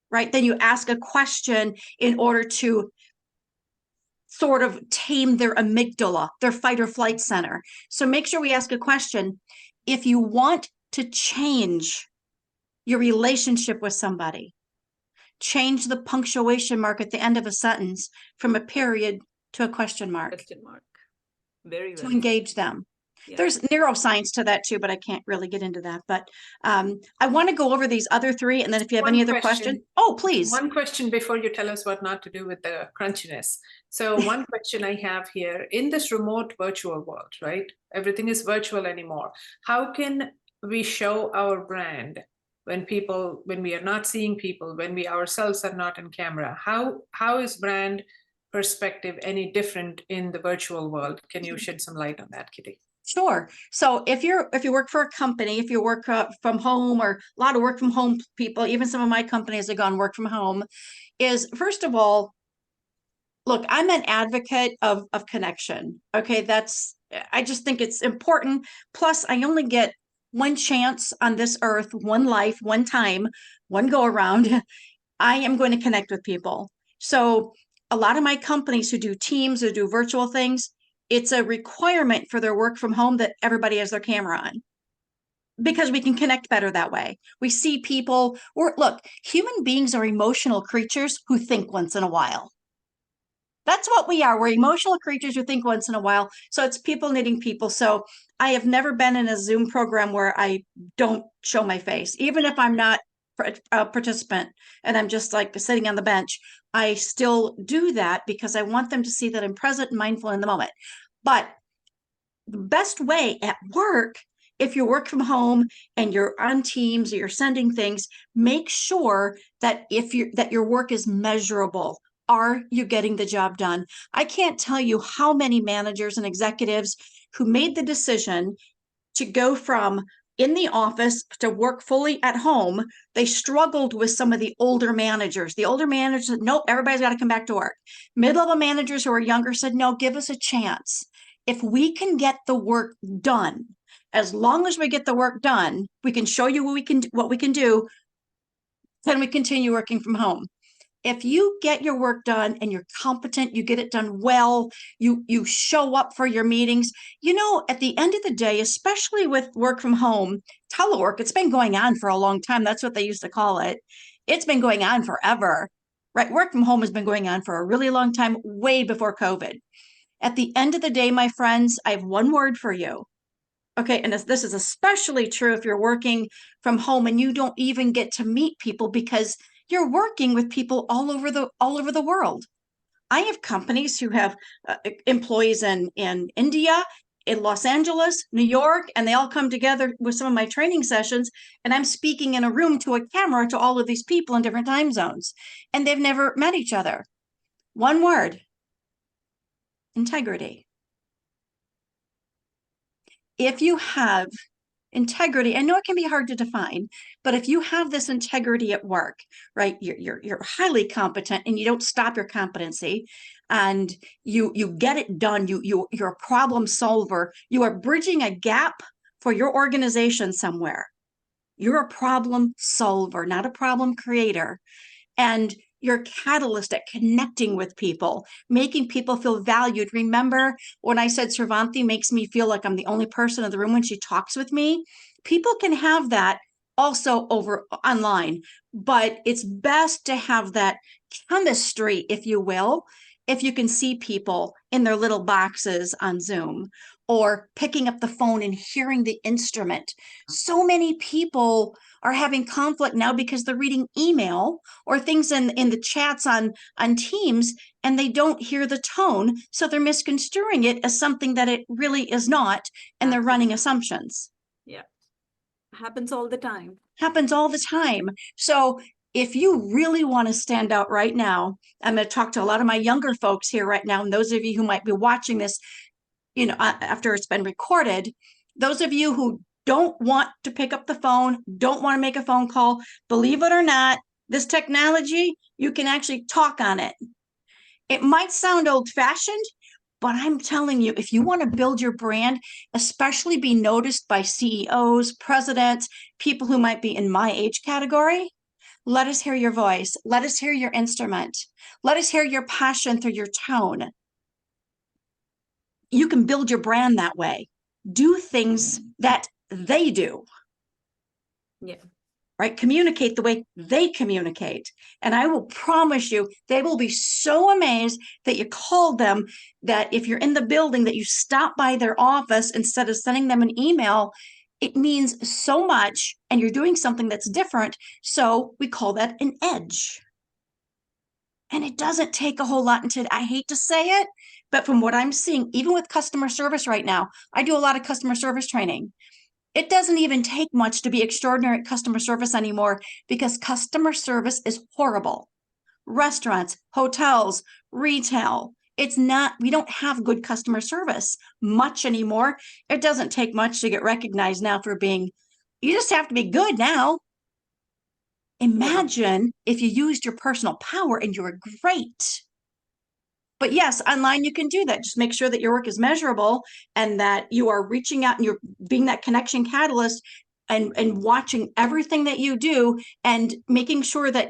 right? Then you ask a question in order to sort of tame their amygdala, their fight or flight center. So make sure we ask a question. If you want to change your relationship with somebody, change the punctuation mark at the end of a sentence from a period to a question mark. Question mark. Very well. To engage them. Yeah. There's neuroscience to that too, but I can't really get into that. But I want to go over these other three, and then if you have any other question, oh, please. One question before you tell us what not to do with the crunchiness. So one question I have here, in this remote virtual world, right? Everything is virtual anymore. How can we show our brand when we are not seeing people, when we ourselves are not in camera? How is brand perspective any different in the virtual world? Can you shed some light on that, Kitty? Sure. So if you work for a company, if you work from home, or a lot of work from home people, even some of my companies have gone work from home, is first of all, look, I'm an advocate of connection. Okay, I just think it's important. Plus, I only get one chance on this earth, one life, one time, one go around. I am going to connect with people. So a lot of my companies who do Teams or do virtual things, it's a requirement for their work from home that everybody has their camera on, because we can connect better that way. We see people, look, human beings are emotional creatures who think once in a while. That's what we are. We're emotional creatures who think once in a while. So it's people needing people. So I have never been in a Zoom program where I don't show my face, even if I'm not a participant and I'm just like sitting on the bench. I still do that because I want them to see that I'm present and mindful in the moment. But the best way at work, if you work from home and you're on Teams or you're sending things, make sure that that your work is measurable. Are you getting the job done? I can't tell you how many managers and executives who made the decision to go from in the office to work fully at home. They struggled with some of the older managers. The older managers said, nope, everybody's got to come back to work. Mid-level managers who are younger said, no, give us a chance. If we can get the work done, As long as we get the work done, we can show you what we can do, then we continue working from home. If you get your work done and you're competent, you get it done well, you show up for your meetings, at the end of the day, especially with work from home, telework, it's been going on for a long time. That's what they used to call it. It's been going on forever, right? Work from home has been going on for a really long time, way before COVID. At the end of the day, my friends, I have one word for you. Okay, and this is especially true if you're working from home and you don't even get to meet people because you're working with people all over the world. I have companies who have employees in India, in Los Angeles, New York, and they all come together with some of my training sessions, and I'm speaking in a room to a camera to all of these people in different time zones, and they've never met each other. One word: integrity. If you have integrity, I know it can be hard to define, but if you have this integrity at work, right, you're highly competent and you don't stop your competency, and you get it done, you're a problem solver, you are bridging a gap for your organization somewhere. You're a problem solver, not a problem creator. And you're a catalyst at connecting with people, making people feel valued. Remember when I said Sravanthi makes me feel like I'm the only person in the room when she talks with me? People can have that also over online, but it's best to have that chemistry, if you will, if you can see people in their little boxes on Zoom or picking up the phone and hearing the instrument. So many people are having conflict now because they're reading email or things in the chats on Teams, and they don't hear the tone. So they're misconstruing it as something that it really is not, and they're running assumptions. Yeah. Happens all the time. Happens all the time. So if you really want to stand out right now, I'm going to talk to a lot of my younger folks here right now, and those of you who might be watching this, after it's been recorded, those of you who don't want to pick up the phone, don't want to make a phone call, believe it or not, this technology, you can actually talk on it. It might sound old-fashioned, but I'm telling you, if you want to build your brand, especially be noticed by CEOs, presidents, people who might be in my age category, let us hear your voice. Let us hear your instrument. Let us hear your passion through your tone. You can build your brand that way. Do things that they do. Yeah. Right? Communicate the way they communicate. And I will promise you, they will be so amazed that you called them, that if you're in the building, that you stop by their office instead of sending them an email. It means so much, and you're doing something that's different. So we call that an edge. And it doesn't take a whole lot. And I hate to say it, but from what I'm seeing, even with customer service right now, I do a lot of customer service training. It doesn't even take much to be extraordinary at customer service anymore, because customer service is horrible. Restaurants, hotels, retail, we don't have good customer service much anymore. It doesn't take much to get recognized now for being, you just have to be good now. Imagine if you used your personal power and you were great. But yes, online you can do that. Just make sure that your work is measurable and that you are reaching out and you're being that connection catalyst and watching everything that you do and making sure that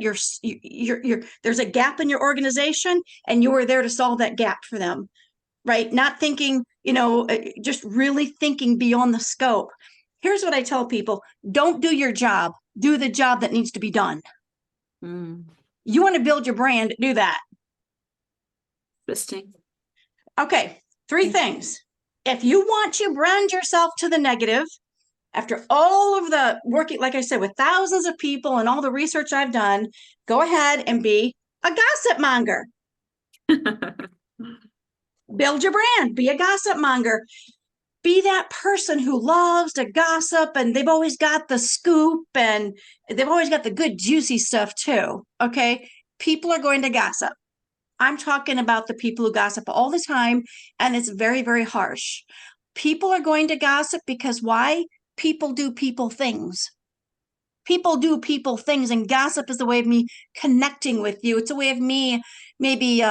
there's a gap in your organization and you are there to solve that gap for them, right? Not thinking, just really thinking beyond the scope. Here's what I tell people: don't do your job, do the job that needs to be done. You want to build your brand, do that. Interesting. Okay, 3 things. If you want to brand yourself to the negative, after all of the working, like I said, with thousands of people and all the research I've done, go ahead and be a gossip monger. Build your brand, be a gossip monger. Be that person who loves to gossip, and they've always got the scoop and they've always got the good juicy stuff too. Okay, people are going to gossip. I'm talking about the people who gossip all the time, and it's very, very harsh. People are going to gossip because why? People do people things. People do people things, and gossip is a way of me connecting with you. It's a way of me maybe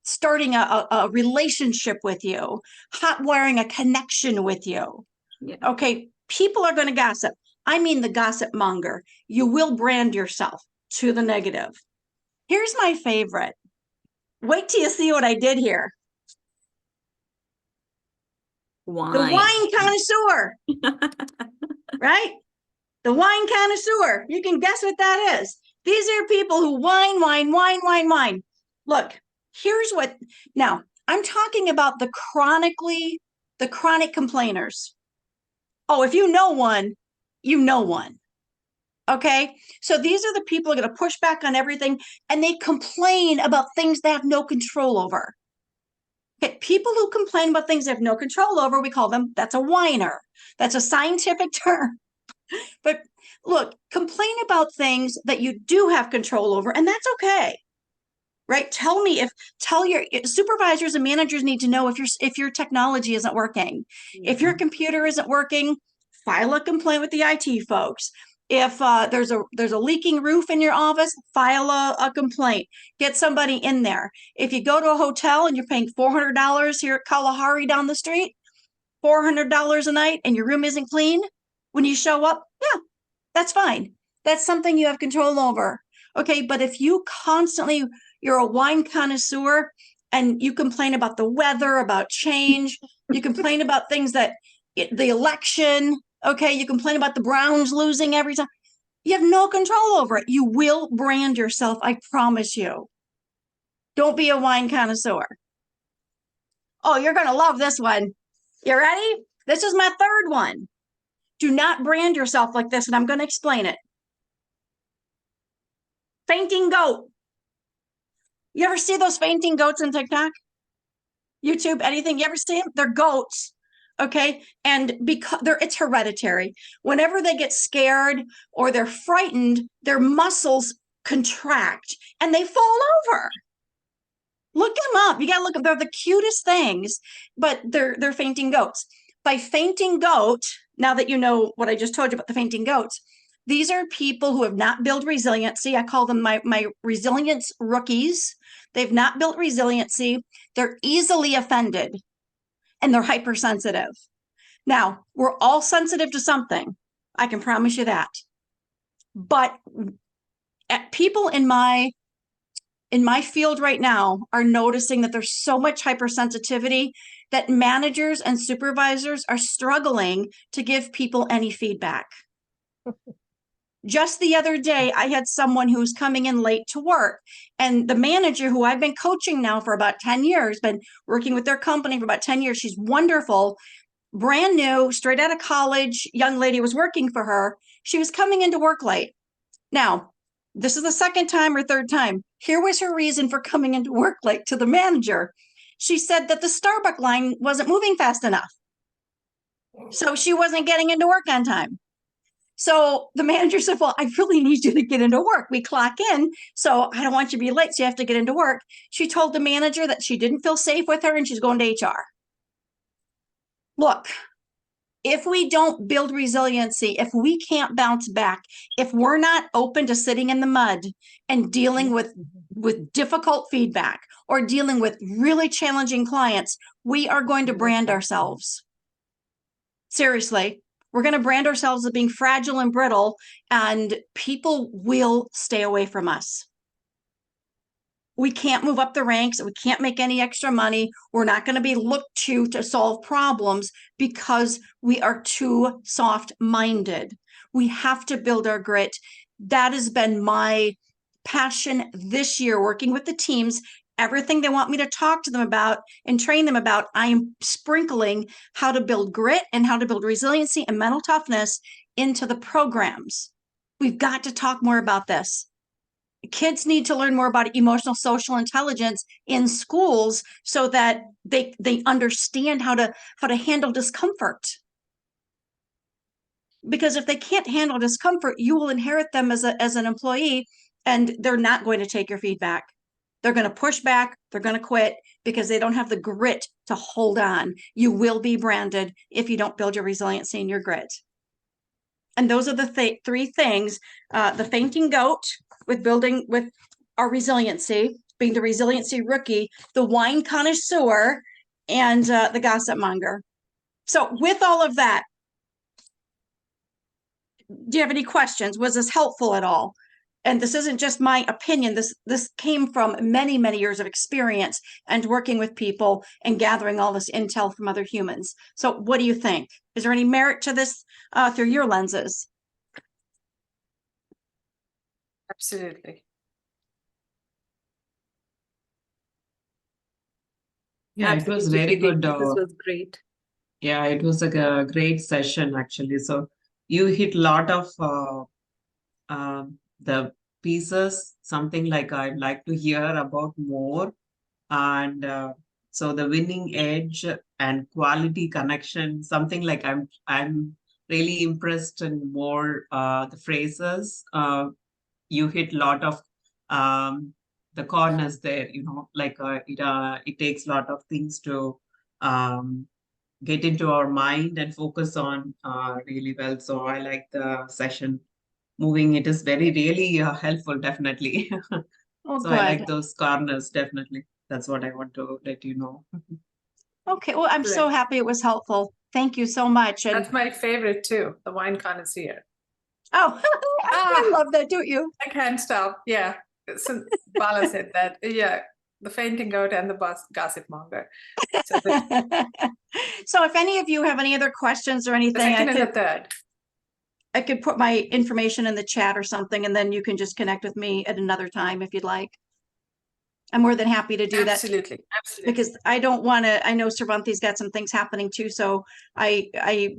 starting a relationship with you, hot wiring a connection with you. Yeah. Okay, people are going to gossip. I mean the gossip monger. You will brand yourself to the negative. Here's my favorite. Wait till you see what I did here. Wine. The wine connoisseur, right? The wine connoisseur. You can guess what that is. These are people who wine, wine, wine, wine, wine. Look, here's what, now I'm talking about the chronic complainers. Oh, if you know one, you know one. Okay, so these are the people who are going to push back on everything, and they complain about things they have no control over. Okay, people who complain about things they have no control over, we call them, that's a whiner. That's a scientific term. But look, complain about things that you do have control over, and that's okay. Right? Tell your supervisors and managers need to know if your technology isn't working. If your computer isn't working, file a complaint with the IT folks. If there's a leaking roof in your office, file a complaint. Get somebody in there. If you go to a hotel and you're paying $400 here at Kalahari down the street, $400 a night, and your room isn't clean, when you show up, yeah, that's fine. That's something you have control over. Okay, but if you constantly, you're a wine connoisseur and you complain about the weather, about change, you complain about things the election, okay, you complain about the Browns losing every time, you have no control over it. You will brand yourself, I promise you. Don't be a wine connoisseur. Oh, you're going to love this one. You ready? This is my third one. Do not brand yourself like this, and I'm going to explain it. Fainting goat. You ever see those fainting goats on TikTok? YouTube, anything? You ever see them? They're goats, okay? And because it's hereditary. Whenever they get scared or they're frightened, their muscles contract and they fall over. Look them up. You got to look up. They're the cutest things, but they're fainting goats. By fainting goat, now that you know what I just told you about the fainting goats, these are people who have not built resiliency. I call them my resilience rookies. They've not built resiliency. They're easily offended and they're hypersensitive. Now, we're all sensitive to something. I can promise you that. But people in my field right now are noticing that there's so much hypersensitivity that managers and supervisors are struggling to give people any feedback. Just the other day, I had someone who was coming in late to work, and the manager, who I've been coaching now for about 10 years, been working with their company for about 10 years. She's wonderful, brand new, straight out of college, young lady was working for her. She was coming into work late. Now, this is the second time or third time. Here was her reason for coming into work late to the manager. She said that the Starbucks line wasn't moving fast enough. So she wasn't getting into work on time. So the manager said, well, I really need you to get into work. We clock in, so I don't want you to be late, so you have to get into work. She told the manager that she didn't feel safe with her and she's going to HR. Look, if we don't build resiliency, if we can't bounce back, if we're not open to sitting in the mud and dealing with difficult feedback or dealing with really challenging clients, we are going to brand ourselves. Seriously. We're going to brand ourselves as being fragile and brittle, and people will stay away from us. We can't move up the ranks. We can't make any extra money. We're not going to be looked to solve problems because we are too soft-minded. We have to build our grit. That has been my passion this year, working with the teams. Everything they want me to talk to them about and train them about, I am sprinkling how to build grit and how to build resiliency and mental toughness into the programs. We've got to talk more about this. Kids need to learn more about emotional social intelligence in schools so that they understand how to handle discomfort. Because if they can't handle discomfort, you will inherit them as an employee, and they're not going to take your feedback. They're going to push back. They're going to quit because they don't have the grit to hold on. You will be branded if you don't build your resiliency and your grit. And those are the three things, the fainting goat with building with our resiliency, being the resiliency rookie, the wine connoisseur, and the gossip monger. So with all of that, do you have any questions? Was this helpful at all? And this isn't just my opinion. This came from many, many years of experience and working with people and gathering all this intel from other humans. So what do you think? Is there any merit to this through your lenses? Absolutely. Yeah, it was Absolutely, very Kitty. good. This was great. Yeah, it was a great session actually. So you hit a lot of the pieces, something like I'd like to hear about more. And so the winning edge and quality connection, something like I'm really impressed in more the phrases. You hit a lot of the corners there, like it takes a lot of things to get into our mind and focus on really well. So I like the session moving. It is really helpful, definitely. Oh, So I like good. those corners, definitely. That's what I want to let you know. Okay, well, I'm so happy it was helpful. Thank you so much. And That's my favorite too, the wine connoisseur. oh, I love that, don't you? I can't stop. Yeah. So Bala said that. Yeah. The fainting goat and the gossip monger. So the So if any of you have any other questions or anything, second and the third. I could put my information in the chat or something, and then you can just connect with me at another time if you'd like. I'm more than happy to do that. Absolutely. Absolutely. Because I don't want to, I know Sravanthi's got some things happening too, so I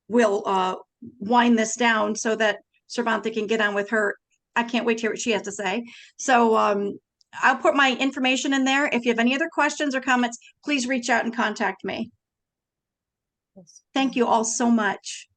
will wind this down so that Sravanthi can get on with her. I can't wait to hear what she has to say. So I'll put my information in there. If you have any other questions or comments, please reach out and contact me. Thank you all so much.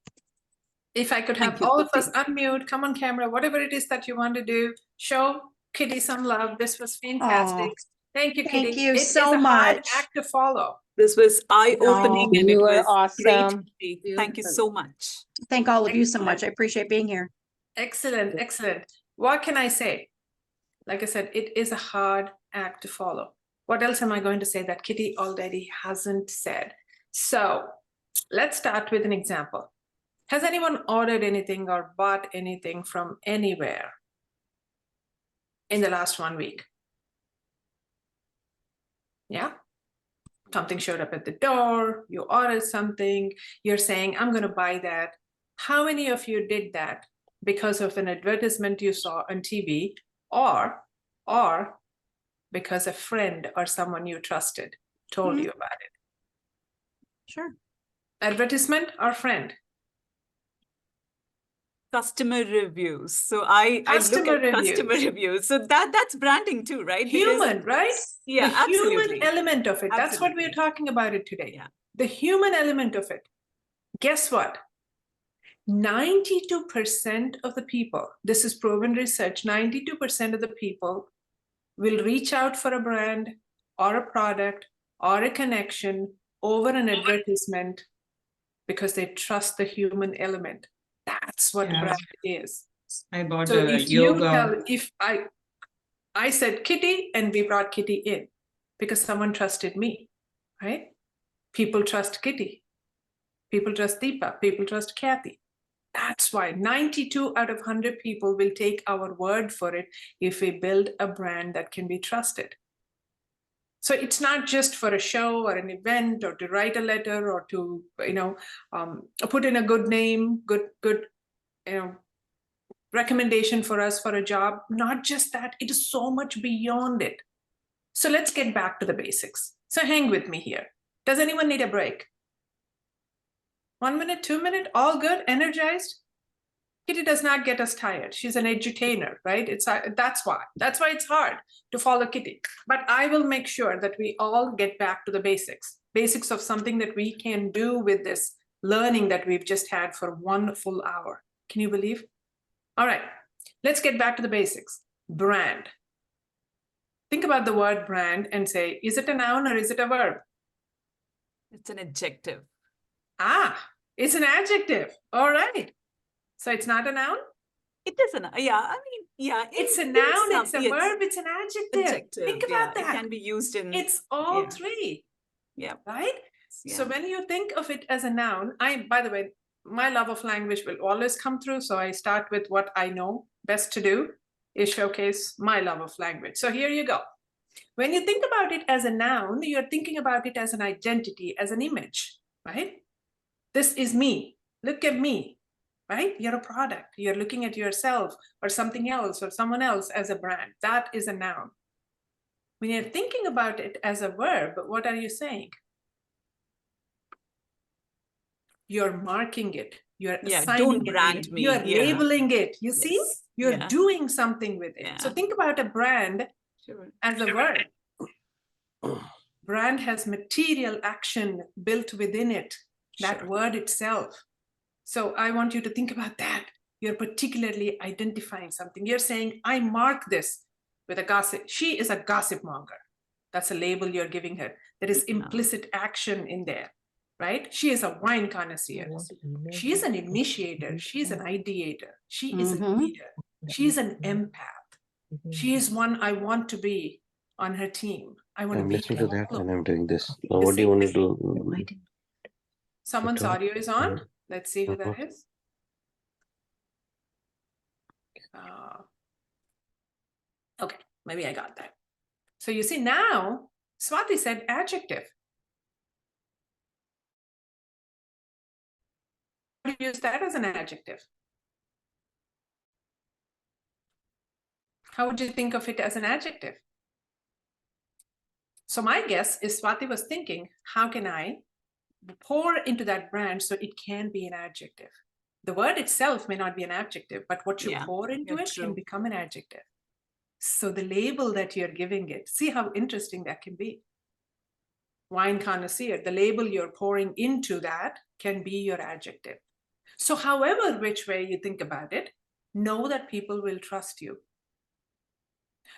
If I could have all of us unmute, come on camera, whatever it is that you want to do, show Kitty some love. This was fantastic. Thank you, Kitty. Thank you It so is a hard much. act to follow. This was eye-opening and it You were was great. awesome. Kitty. Thank you so much. Thank all of you so much. I appreciate being here. Excellent, excellent. What can I say? Like I said, it is a hard act to follow. What else am I going to say that Kitty already hasn't said? So let's start with an example. Has anyone ordered anything or bought anything from anywhere in the last 1 week? Yeah? Something showed up at the door, you ordered something, you're saying, I'm going to buy that. How many of you did that because of an advertisement you saw on TV or because a friend or someone you trusted told you about it? Sure. Advertisement or friend? Customer reviews. So I look at customer reviews. So that's branding too, right? Human, right? Yeah, the absolutely. human element of it. That's what we're talking about it today. Yeah. The human element of it. Guess what? 92% of the people, this is proven research, 92% of the people will reach out for a brand or a product or a connection over an advertisement because they trust the human element. That's what brand is. I bought So a if yoga. I said Kitty and we brought Kitty in because someone trusted me, right? People trust Kitty. People trust Deepa. People trust Kathy. That's why 92 out of 100 people will take our word for it if we build a brand that can be trusted. So it's not just for a show or an event or to write a letter or to, put in a good name, good, recommendation for us for a job. Not just that, it is so much beyond it. So let's get back to the basics. So hang with me here. Does anyone need a break? 1 minute, 2 minutes, all good, energized? Kitty does not get us tired. She's an edutainer, right? That's why it's hard to follow Kitty. But I will make sure that we all get back to the basics of something that we can do with this learning that we've just had for 1 full hour. Can you believe? All right, let's get back to the basics. Brand. Think about the word brand and say, is it a noun or is it a verb? It's an adjective. It's an adjective. All right. So it's not a noun? It is a noun. Yeah, it's a noun, it's a verb, it's an adjective. Think about that. It can be used in... It's all three. Yeah. Right? Yeah. So when you think of it as a noun, by the way, my love of language will always come through. So I start with what I know best to do is showcase my love of language. So here you go. When you think about it as a noun, you're thinking about it as an identity, as an image, right? This is me. Look at me, right? You're a product. You're looking at yourself or something else or someone else as a brand. That is a noun. When you're thinking about it as a verb, what are you saying? You're marking it. You're assigning don't it. brand me. You're labeling it. You see? Yes. You're Yeah. doing something with it. So Yeah. think about a brand Sure. as a verb. Brand has material action built within it, that Sure. word itself. So I want you to think about that. You're particularly identifying something. You're saying, I mark this with a gossip. She is a gossip monger. That's a label you're giving her. There is implicit action in there, right? She is a wine connoisseur. She is an initiator. She's an ideator. She is a leader. She's an empath. She is one I want to be on her team. I want to I'm be listening to there. that and I'm doing this. Now, You what do you see? want to do? Someone's Talk. audio is on. Let's see who that is. Okay, maybe I got that. So you see now, Swathi said adjective. How do you use that as an adjective? How would you think of it as an adjective? So my guess is Swathi was thinking, how can I pour into that brand so it can be an adjective? The word itself may not be an adjective, but what you pour into it can become an adjective. So the label that you're giving it, see how interesting that can be. Wine connoisseur, the label you're pouring into that can be your adjective. So however which way you think about it, know that people will trust you.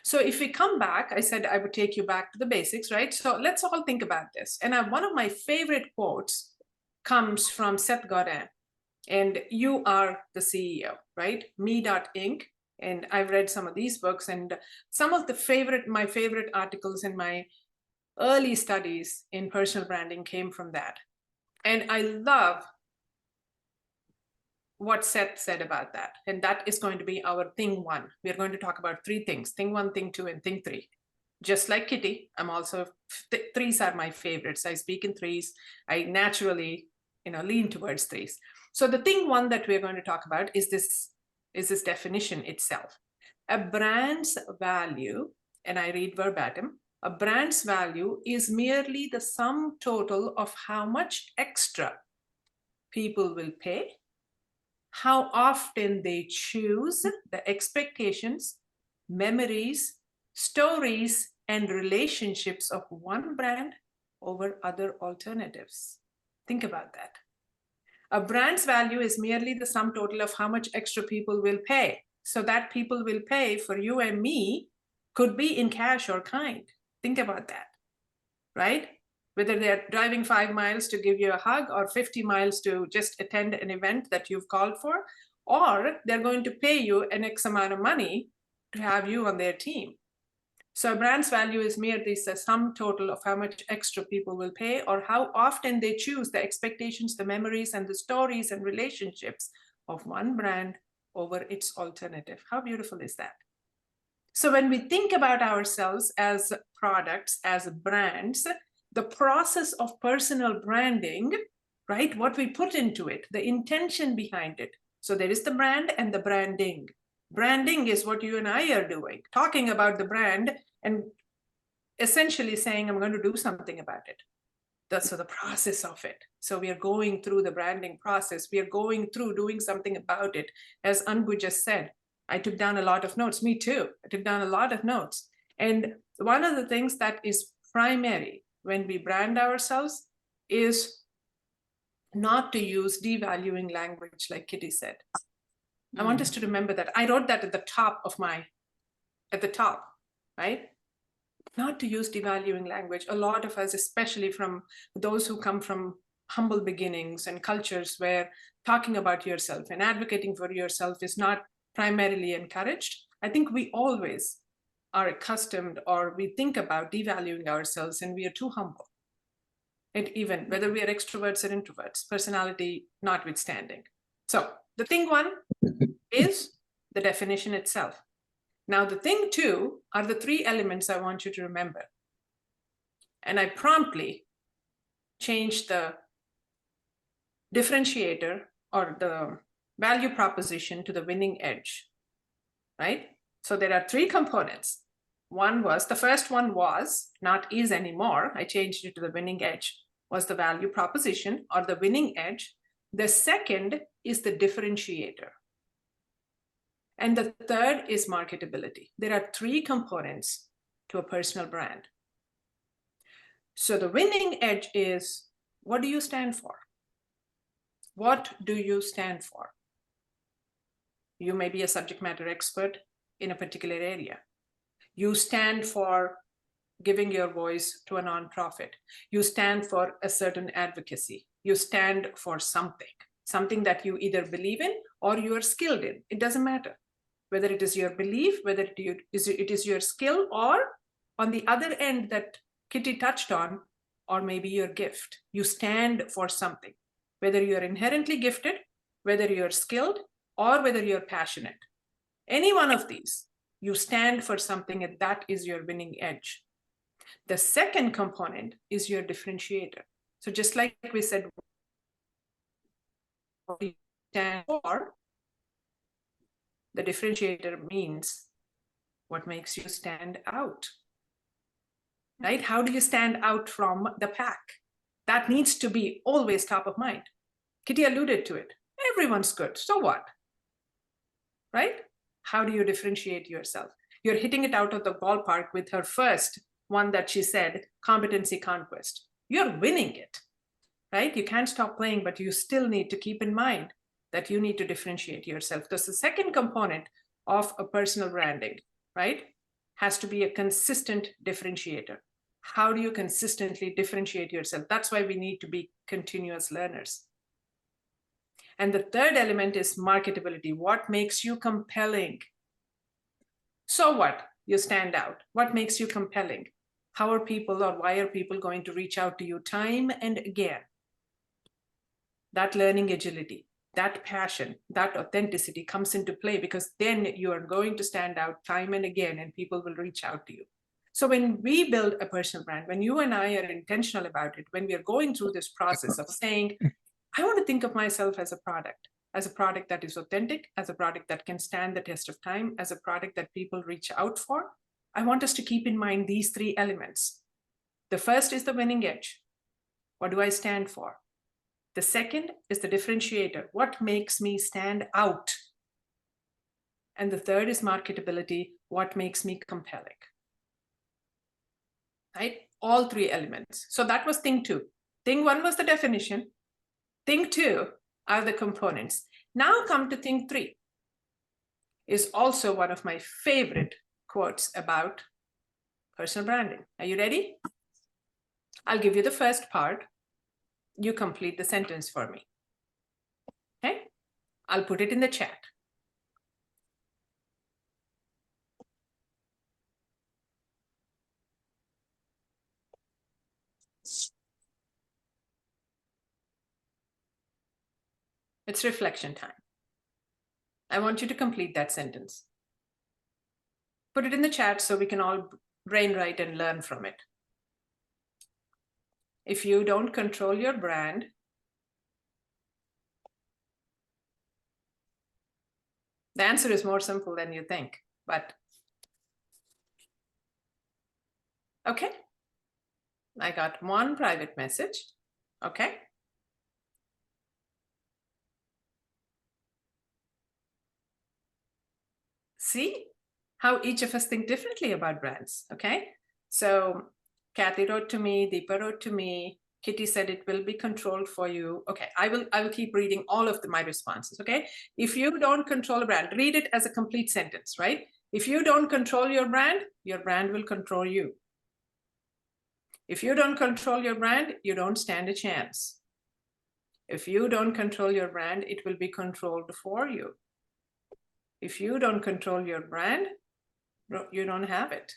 So if we come back, I said I would take you back to the basics, right? So let's all think about this. And one of my favorite quotes comes from Seth Godin. And you are the CEO, right? Me.Inc. And I've read some of these books, and some of my favorite articles in my early studies in personal branding came from that. And I love what Seth said about that. And that is going to be our thing one. We're going to talk about three things: thing one, thing two, and thing three. Just like Kitty, I'm also, threes are my favorites. I speak in threes. I naturally, lean towards threes. So the thing one that we're going to talk about is this definition itself. A brand's value, and I read verbatim, a brand's value is merely the sum total of how much extra people will pay, how often they choose, the expectations, memories, stories, and relationships of one brand over other alternatives. Think about that. A brand's value is merely the sum total of how much extra people will pay. So that people will pay for you and me could be in cash or kind. Think about that, right? Whether they're driving 5 miles to give you a hug or 50 miles to just attend an event that you've called for, or they're going to pay you an X amount of money to have you on their team. So a brand's value is merely the sum total of how much extra people will pay or how often they choose the expectations, the memories, and the stories and relationships of one brand over its alternative. How beautiful is that? So when we think about ourselves as products, as brands, the process of personal branding, right? What we put into it, the intention behind it. So there is the brand and the branding. Branding is what you and I are doing, talking about the brand and essentially saying, I'm going to do something about it. That's the process of it. So we are going through the branding process. We are going through doing something about it. As Anbu just said, I took down a lot of notes. Me too. I took down a lot of notes. And one of the things that is primary when we brand ourselves is not to use devaluing language, like Kitty said. I want us to remember that. I wrote that at the top, right? Not to use devaluing language. A lot of us, especially from those who come from humble beginnings and cultures where talking about yourself and advocating for yourself is not primarily encouraged. I think we always are accustomed or we think about devaluing ourselves and we are too humble. And even whether we are extroverts or introverts, personality notwithstanding. So the thing one is the definition itself. Now the thing two are the three elements I want you to remember. And I promptly changed the differentiator or the value proposition to the winning edge, right? So there are three components. The first one was, not is anymore, I changed it to the winning edge, was the value proposition or the winning edge. The second is the differentiator. And the third is marketability. There are three components to a personal brand. So the winning edge is, what do you stand for? What do you stand for? You may be a subject matter expert in a particular area. You stand for giving your voice to a nonprofit. You stand for a certain advocacy. You stand for something that you either believe in or you are skilled in. It doesn't matter whether it is your belief, whether it is your skill, or on the other end that Kitty touched on, or maybe your gift. You stand for something, whether you're inherently gifted, whether you're skilled, or whether you're passionate. Any one of these, you stand for something, and that is your winning edge. The second component is your differentiator. So just like we said, what you stand for, the differentiator means what makes you stand out, right? How do you stand out from the pack? That needs to be always top of mind. Kitty alluded to it. Everyone's good, so what? Right? How do you differentiate yourself? You're hitting it out of the ballpark with her first one that she said, competency conquest. You're winning it, right? You can't stop playing, but you still need to keep in mind that you need to differentiate yourself. Because the second component of a personal branding, right, has to be a consistent differentiator. How do you consistently differentiate yourself? That's why we need to be continuous learners. And the third element is marketability. What makes you compelling? So what? You stand out. What makes you compelling? How are people, or why are people going to reach out to you time and again? That learning agility, that passion, that authenticity comes into play, because then you are going to stand out time and again, and people will reach out to you. So when we build a personal brand, when you and I are intentional about it, when we are going through this process of saying, I want to think of myself as a product that is authentic, as a product that can stand the test of time, as a product that people reach out for, I want us to keep in mind these three elements. The first is the winning edge. What do I stand for? The second is the differentiator. What makes me stand out? And the third is marketability. What makes me compelling? Right? All three elements. So that was thing two. Thing one was the definition. Thing two are the components. Now come to thing three. Is also one of my favorite quotes about personal branding. Are you ready? I'll give you the first part. You complete the sentence for me. Okay? I'll put it in the chat. It's reflection time. I want you to complete that sentence. Put it in the chat so we can all brainwrite and learn from it. If you don't control your brand, the answer is more simple than you think, but okay. I got one private message. Okay. See how each of us think differently about brands. Okay. So Kathy wrote to me, Deepa wrote to me, Kitty said it will be controlled for you. Okay, I will keep reading all of my responses. Okay. If you don't control a brand, read it as a complete sentence, right? If you don't control your brand will control you. If you don't control your brand, you don't stand a chance. If you don't control your brand, it will be controlled for you. If you don't control your brand, you don't have it.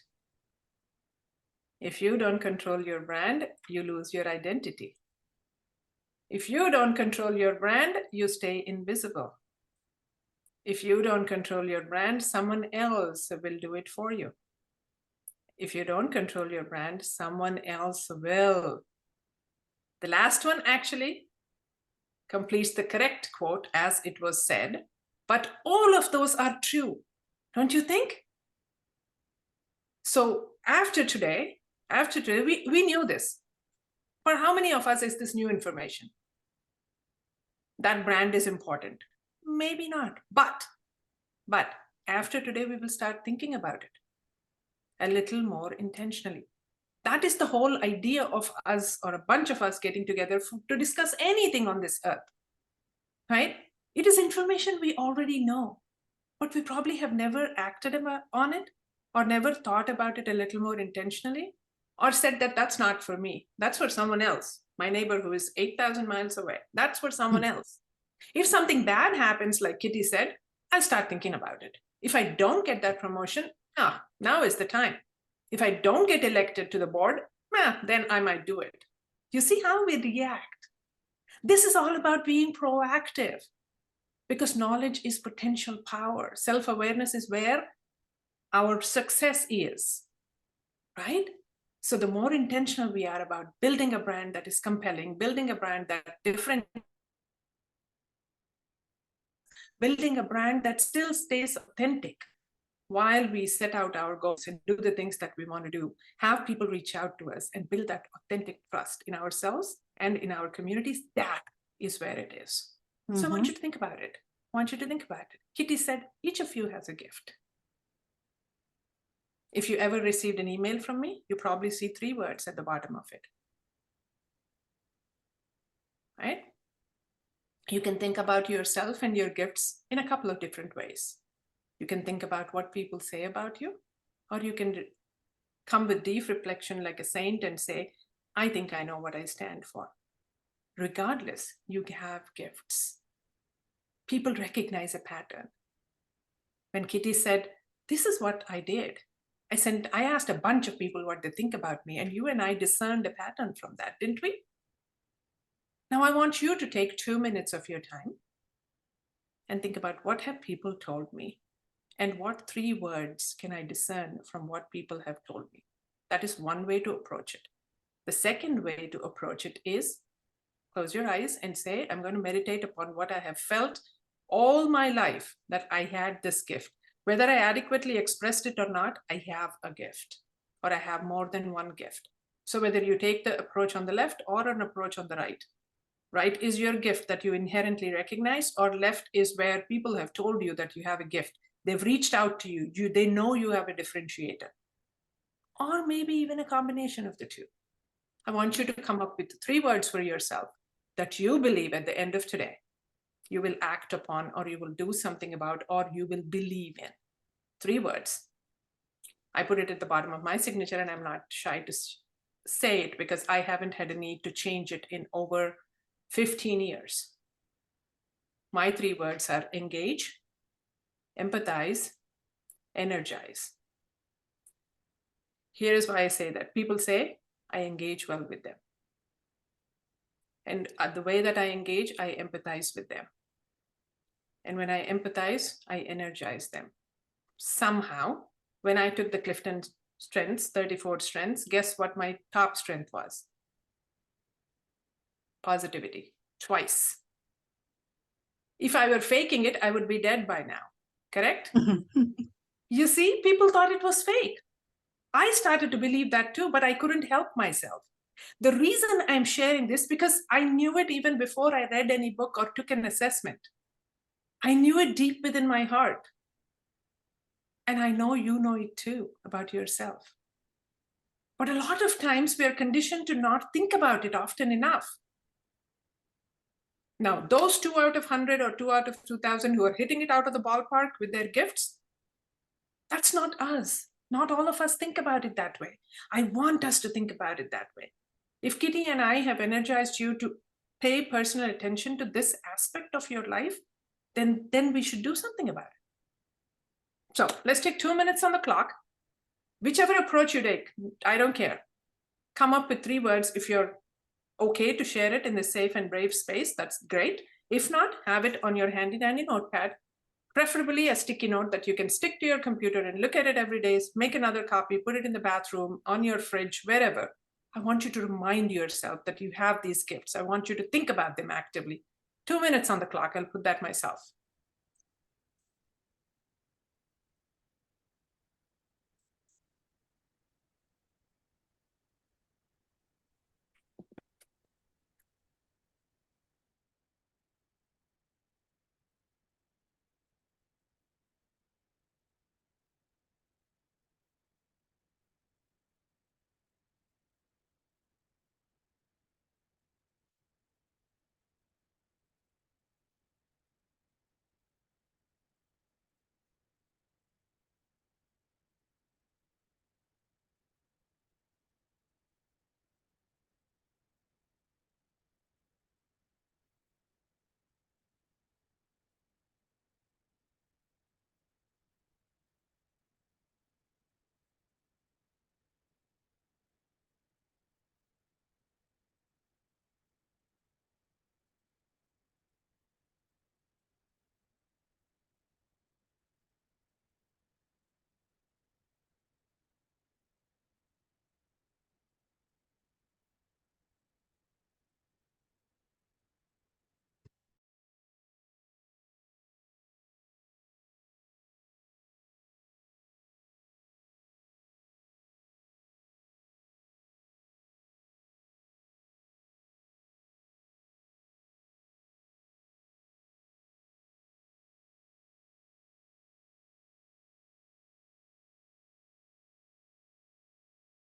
If you don't control your brand, you lose your identity. If you don't control your brand, you stay invisible. If you don't control your brand, someone else will do it for you. If you don't control your brand, someone else will. The last one actually completes the correct quote as it was said, but all of those are true, don't you think? So after today, we knew this. For how many of us is this new information? That brand is important. Maybe not, but after today, we will start thinking about it a little more intentionally. That is the whole idea of us, or a bunch of us, getting together to discuss anything on this earth, right? It is information we already know, but we probably have never acted on it, or never thought about it a little more intentionally, or said that that's not for me. That's for someone else. My neighbor who is 8,000 miles away, that's for someone else. If something bad happens, like Kitty said, I'll start thinking about it. If I don't get that promotion, now is the time. If I don't get elected to the board, then I might do it. You see how we react? This is all about being proactive, because knowledge is potential power. Self-awareness is where our success is, right? So the more intentional we are about building a brand that is compelling, building a brand that different, building a brand that still stays authentic while we set out our goals and do the things that we want to do, have people reach out to us and build that authentic trust in ourselves and in our communities, that is where it is. So I want you to think about it. I want you to think about it. Kitty said, each of you has a gift. If you ever received an email from me, you probably see 3 words at the bottom of it, right? You can think about yourself and your gifts in a couple of different ways. You can think about what people say about you, or you can come with deep reflection like a saint and say, I think I know what I stand for. Regardless, you have gifts. People recognize a pattern. When Kitty said, this is what I did, I asked a bunch of people what they think about me, and you and I discerned a pattern from that, didn't we? Now I want you to take 2 minutes of your time and think about, what have people told me? And what 3 words can I discern from what people have told me? That is one way to approach it. The second way to approach it is close your eyes and say, I'm going to meditate upon what I have felt all my life, that I had this gift. Whether I adequately expressed it or not, I have a gift, or I have more than one gift. So whether you take the approach on the left or an approach on the right, right is your gift that you inherently recognize, or left is where people have told you that you have a gift. They've reached out to you. They know you have a differentiator, or maybe even a combination of the two. I want you to come up with 3 words for yourself that you believe at the end of today you will act upon, or you will do something about, or you will believe in. 3 words. I put it at the bottom of my signature, and I'm not shy to say it because I haven't had a need to change it in over 15 years. My 3 words are engage, empathize, energize. Here is why I say that. People say, I engage well with them. And the way that I engage, I empathize with them. And when I empathize, I energize them. Somehow, when I took the Clifton strengths, 34 strengths, guess what my top strength was? Positivity, twice. If I were faking it, I would be dead by now, correct? You see, people thought it was fake. I started to believe that too, but I couldn't help myself. The reason I'm sharing this, because I knew it even before I read any book or took an assessment. I knew it deep within my heart. And I know you know it too about yourself. But a lot of times we are conditioned to not think about it often enough. Now, those 2 out of 100 or 2 out of 2,000 who are hitting it out of the ballpark with their gifts, that's not us. Not all of us think about it that way. I want us to think about it that way. If Kitty and I have energized you to pay personal attention to this aspect of your life, then we should do something about it. So let's take 2 minutes on the clock. Whichever approach you take, I don't care. Come up with 3 words. If you're okay to share it in the safe and brave space, that's great. If not, have it on your handy dandy notepad, preferably a sticky note that you can stick to your computer and look at it every day, make another copy, put it in the bathroom, on your fridge, wherever. I want you to remind yourself that you have these gifts. I want you to think about them actively. 2 minutes on the clock. I'll put that myself.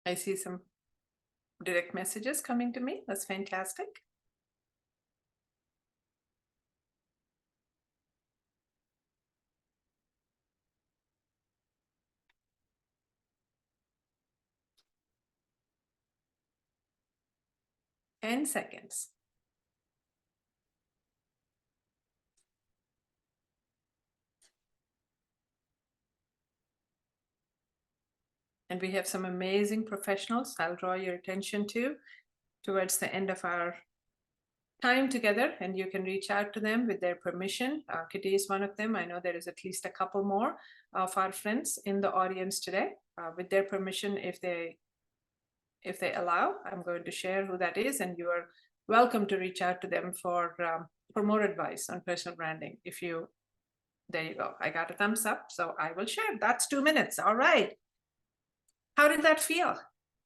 I see some direct messages coming to me. That's fantastic. Ten seconds. And we have some amazing professionals I'll draw your attention to towards the end of our time together, and you can reach out to them with their permission. Kitty is one of them. I know there is at least a couple more of our friends in the audience today. With their permission, if they allow, I'm going to share who that is, and you are welcome to reach out to them for more advice on personal branding. There you go. I got a thumbs up, so I will share. That's 2 minutes. All right. How did that feel?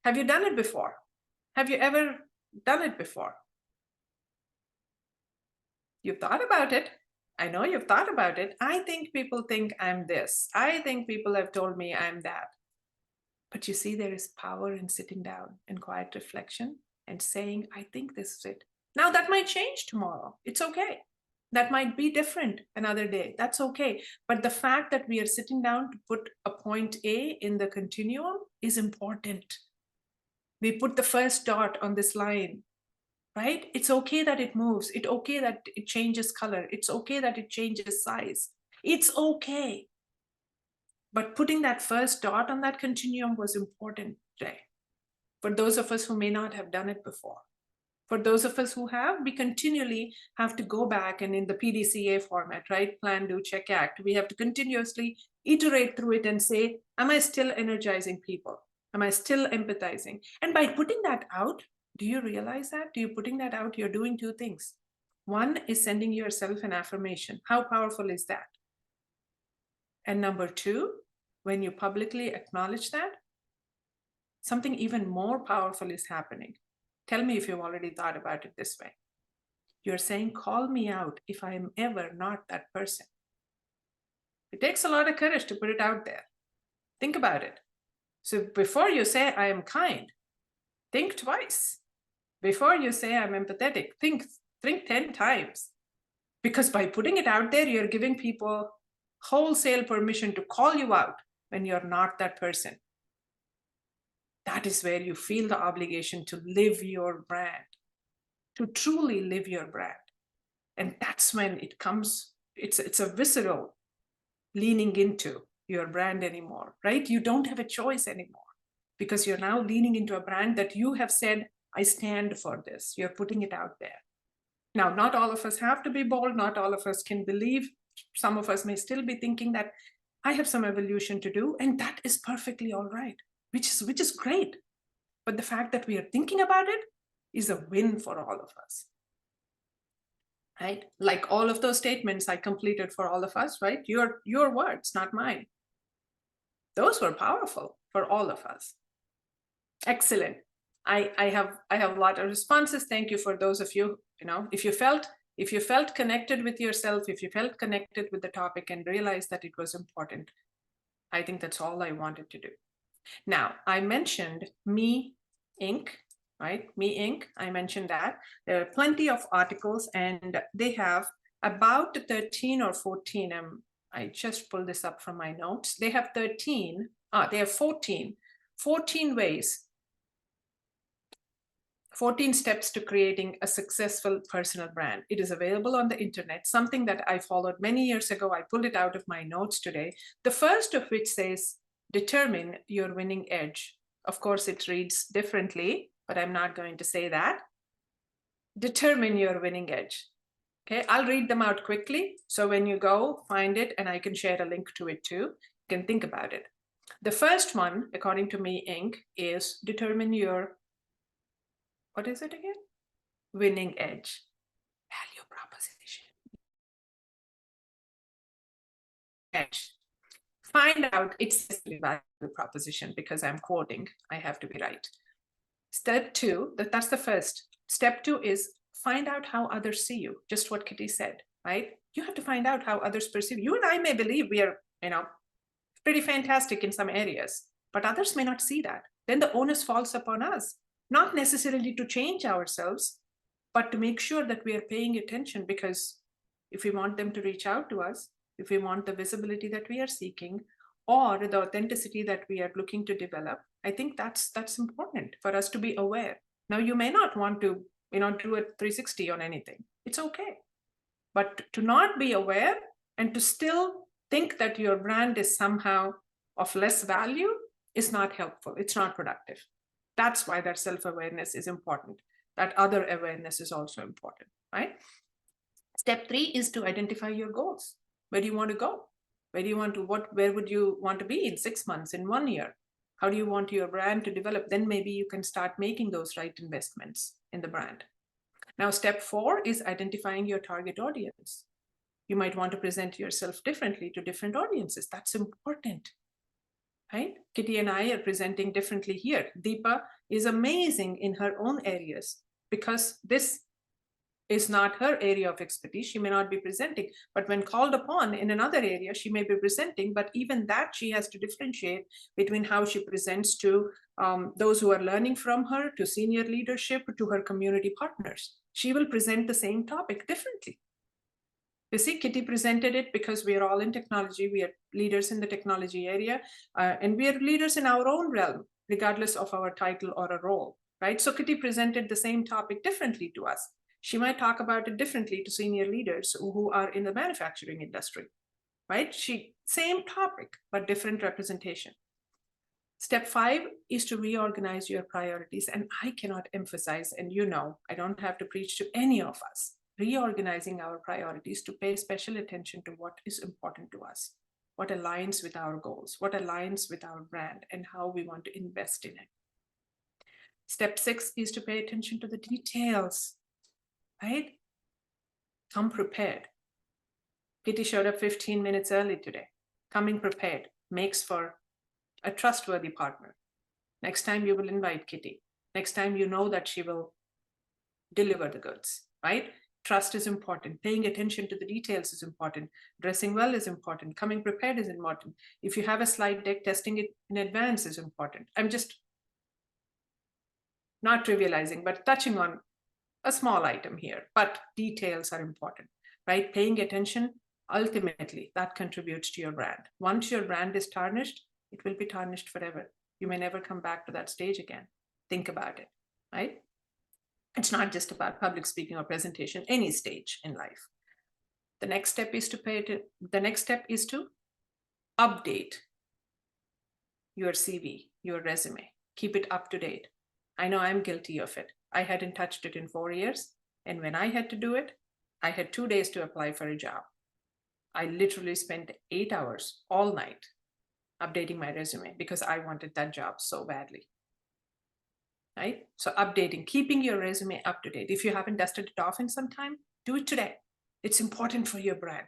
Have you done it before? Have you ever done it before? You've thought about it. I know you've thought about it. I think people think I'm this. I think people have told me I'm that. But you see, there is power in sitting down and quiet reflection and saying, I think this is it. Now that might change tomorrow. It's okay. That might be different another day. That's okay. But the fact that we are sitting down to put a point A in the continuum is important. We put the first dot on this line, right? It's okay that it moves. It's okay that it changes color. It's okay that it changes size. It's okay. But putting that first dot on that continuum was important today. For those of us who may not have done it before. For those of us who have, we continually have to go back, and in the PDCA format, right? Plan, do, check, act. We have to continuously iterate through it and say, am I still energizing people? Am I still empathizing? And by putting that out, do you realize that? Do you putting that out? You're doing 2 things. One is sending yourself an affirmation. How powerful is that? And number 2, when you publicly acknowledge that, something even more powerful is happening. Tell me if you've already thought about it this way. You're saying, call me out if I am ever not that person. It takes a lot of courage to put it out there. Think about it. So before you say, I am kind, think twice. Before you say, I'm empathetic, think 10 times. Because by putting it out there, you're giving people wholesale permission to call you out when you're not that person. That is where you feel the obligation to live your brand, to truly live your brand. And that's when it comes, it's a visceral leaning into your brand anymore, right? You don't have a choice anymore. because you're now leaning into a brand that you have said, I stand for this. You're putting it out there. Now, not all of us have to be bold. Not all of us can believe. Some of us may still be thinking that I have some evolution to do, and that is perfectly all right, which is great. But the fact that we are thinking about it is a win for all of us. Right? Like all of those statements I completed for all of us, right? Your words, not mine. Those were powerful for all of us. Excellent. I have a lot of responses. Thank you for those of you, if you felt connected with yourself, if you felt connected with the topic and realized that it was important, I think that's all I wanted to do. Now, I mentioned Me Inc., right? Me Inc., I mentioned that. There are plenty of articles, and they have about 13 or 14. I just pulled this up from my notes. They have 14 ways, 14 steps to creating a successful personal brand. It is available on the internet, something that I followed many years ago. I pulled it out of my notes today. The first of which says, determine your winning edge. Of course, it reads differently, but I'm not going to say that. Determine your winning edge. Okay, I'll read them out quickly. So when you go, find it, and I can share a link to it too. You can think about it. The first one, according to Me Inc., is determine your, what is it again? Winning edge. Value proposition. Edge. Find out, it's value proposition because I'm quoting, I have to be right. Step 2, that's the first. Step 2 is find out how others see you, just what Kitty said, right? You have to find out how others perceive you. You and I may believe we are, pretty fantastic in some areas, but others may not see that. Then the onus falls upon us, not necessarily to change ourselves, but to make sure that we are paying attention, because if we want them to reach out to us, if we want the visibility that we are seeking, or the authenticity that we are looking to develop, I think that's important for us to be aware. Now, you may not want to, do a 360 on anything. It's okay. But to not be aware and to still think that your brand is somehow of less value is not helpful. It's not productive. That's why that self-awareness is important. That other awareness is also important, right? Step 3 is to identify your goals. Where do you want to go? Where would you want to be in 6 months, in 1 year? How do you want your brand to develop? Then maybe you can start making those right investments in the brand. Now, step 4 is identifying your target audience. You might want to present yourself differently to different audiences. That's important, right? Kitty and I are presenting differently here. Deepa is amazing in her own areas because this is not her area of expertise. She may not be presenting, but when called upon in another area, she may be presenting, but even that she has to differentiate between how she presents to those who are learning from her, to senior leadership, to her community partners. She will present the same topic differently. You see, Kitty presented it because we are all in technology. We are leaders in the technology area, and we are leaders in our own realm, regardless of our title or a role, right? So Kitty presented the same topic differently to us. She might talk about it differently to senior leaders who are in the manufacturing industry, right? Same topic, but different representation. Step 5 is to reorganize your priorities. And I cannot emphasize, and I don't have to preach to any of us, reorganizing our priorities to pay special attention to what is important to us, what aligns with our goals, what aligns with our brand, and how we want to invest in it. Step 6 is to pay attention to the details. Right? Come prepared. Kitty showed up 15 minutes early today. Coming prepared makes for a trustworthy partner. Next time you will invite Kitty. Next time you know that she will deliver the goods, right? Trust is important. Paying attention to the details is important. Dressing well is important. Coming prepared is important. If you have a slide deck, testing it in advance is important. I'm just not trivializing, but touching on a small item here, but details are important, right? Paying attention, ultimately, that contributes to your brand. Once your brand is tarnished, it will be tarnished forever. You may never come back to that stage again. Think about it, right? It's not just about public speaking or presentation, any stage in life. The next step is to update your CV, your resume. Keep it up to date. I know I'm guilty of it. I hadn't touched it in 4 years. And when I had to do it, I had 2 days to apply for a job. I literally spent 8 hours all night updating my resume because I wanted that job so badly. Right? So updating, keeping your resume up to date. If you haven't dusted it off in some time, do it today. It's important for your brand.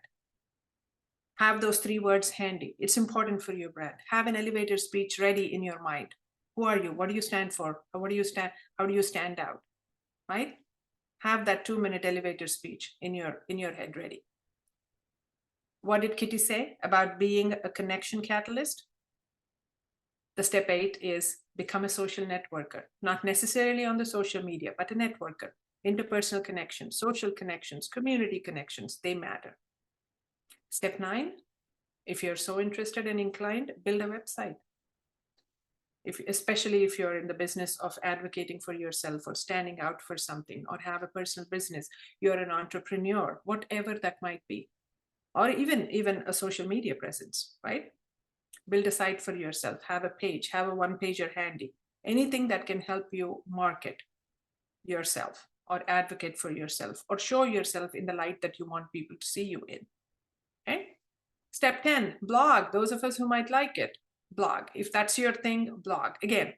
Have those 3 words handy. It's important for your brand. Have an elevator speech ready in your mind. Who are you? What do you stand for? How do you stand out? Right? Have that 2-minute elevator speech in your head ready. What did Kitty say about being a connection catalyst? The step 8 is become a social networker, not necessarily on the social media, but a networker. Interpersonal connections, social connections, community connections, they matter. Step 9, if you're so interested and inclined, build a website. Especially if you're in the business of advocating for yourself or standing out for something or have a personal business, you're an entrepreneur, whatever that might be, or even a social media presence, right? Build a site for yourself, have a page, have a 1-pager handy, anything that can help you market yourself or advocate for yourself or show yourself in the light that you want people to see you in. Okay? Step 10, blog. Those of us who might like it, blog. If that's your thing, blog. Again,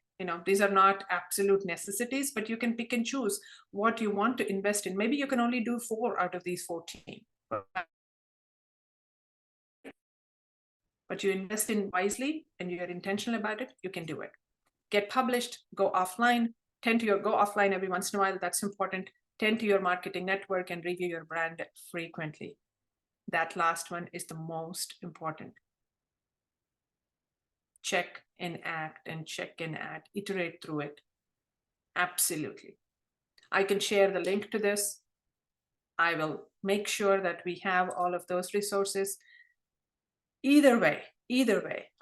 these are not absolute necessities, but you can pick and choose what you want to invest in. Maybe you can only do 4 out of these 14. But you invest in wisely and you're intentional about it, you can do it. Get published, go offline, go offline every once in a while. That's important. Tend to your marketing network and review your brand frequently. That last one is the most important. Check and act and check and act, iterate through it. Absolutely. I can share the link to this. I will make sure that we have all of those resources. Either way,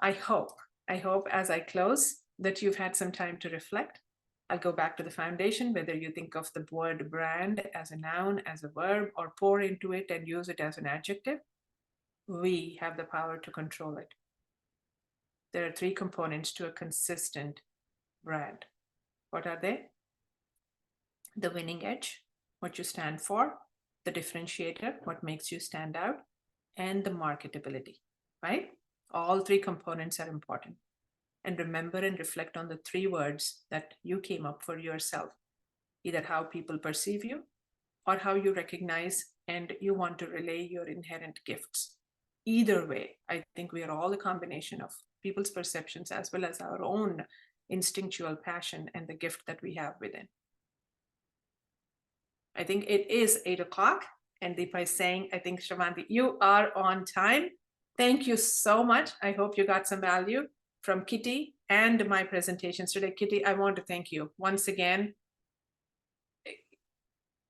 I hope as I close that you've had some time to reflect. I'll go back to the foundation, whether you think of the word brand as a noun, as a verb, or pour into it and use it as an adjective. We have the power to control it. There are 3 components to a consistent brand. What are they? The winning edge, what you stand for, the differentiator, what makes you stand out, and the marketability, right? All 3 components are important. And remember and reflect on the 3 words that you came up for yourself, either how people perceive you or how you recognize and you want to relay your inherent gifts. Either way, I think we are all a combination of people's perceptions as well as our own instinctual passion and the gift that we have within. I think it is 8 o'clock and Deepa is saying, I think, Sravanthi, you are on time. Thank you so much. I hope you got some value from Kitty and my presentations today. Kitty, I want to thank you once again.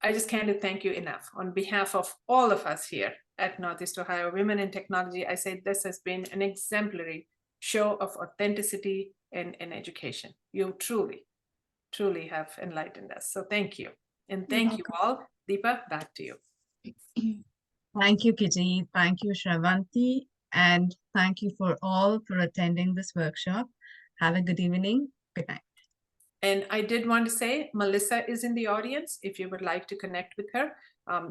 I just can't thank you enough. On behalf of all of us here at Northeast Ohio Women in Technology, I say this has been an exemplary show of authenticity and education. You truly, truly have enlightened us. So thank you. And thank you all. Deepa, back to you. Thank you, Kitty. Thank you, Sravanthi. And thank you for all for attending this workshop. Have a good evening. Good night. And I did want to say, Melissa is in the audience if you would like to connect with her.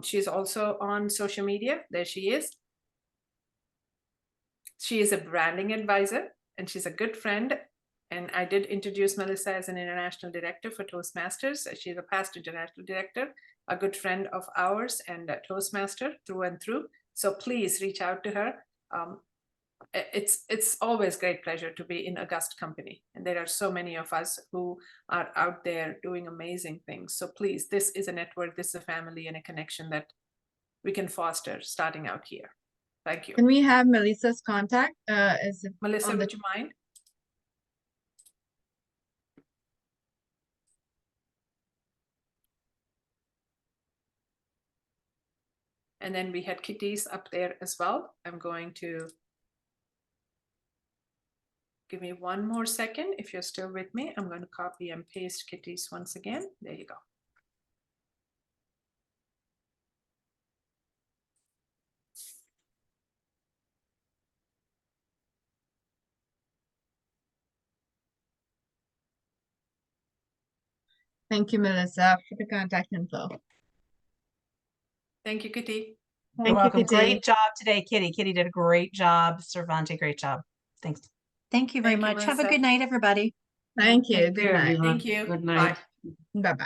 She's also on social media. There she is. She is a branding advisor and she's a good friend. And I did introduce Melissa as an international director for Toastmasters. She's a past international director, a good friend of ours and a Toastmaster through and through. So please reach out to her. It's always great pleasure to be in august company. And there are so many of us who are out there doing amazing things. So please, this is a network, this is a family and a connection that we can foster starting out here. Thank you. Can we have Melissa's contact? Melissa, would you mind? And then we had Kitty's up there as well. I'm going to give me 1 more second. If you're still with me, I'm going to copy and paste Kitty's once again. There you go. Thank you, Melissa, for the contact info. Thank you, Kitty. Thank You're you, welcome. Kitty. Great job today, Kitty. Kitty did a great job. Sravanthi, great job. Thanks. Thank you very Thank you, much. Have a Melissa. good night, everybody. Thank you. Take Good care, night. everyone. Thank you. Good night. Bye. Bye-bye.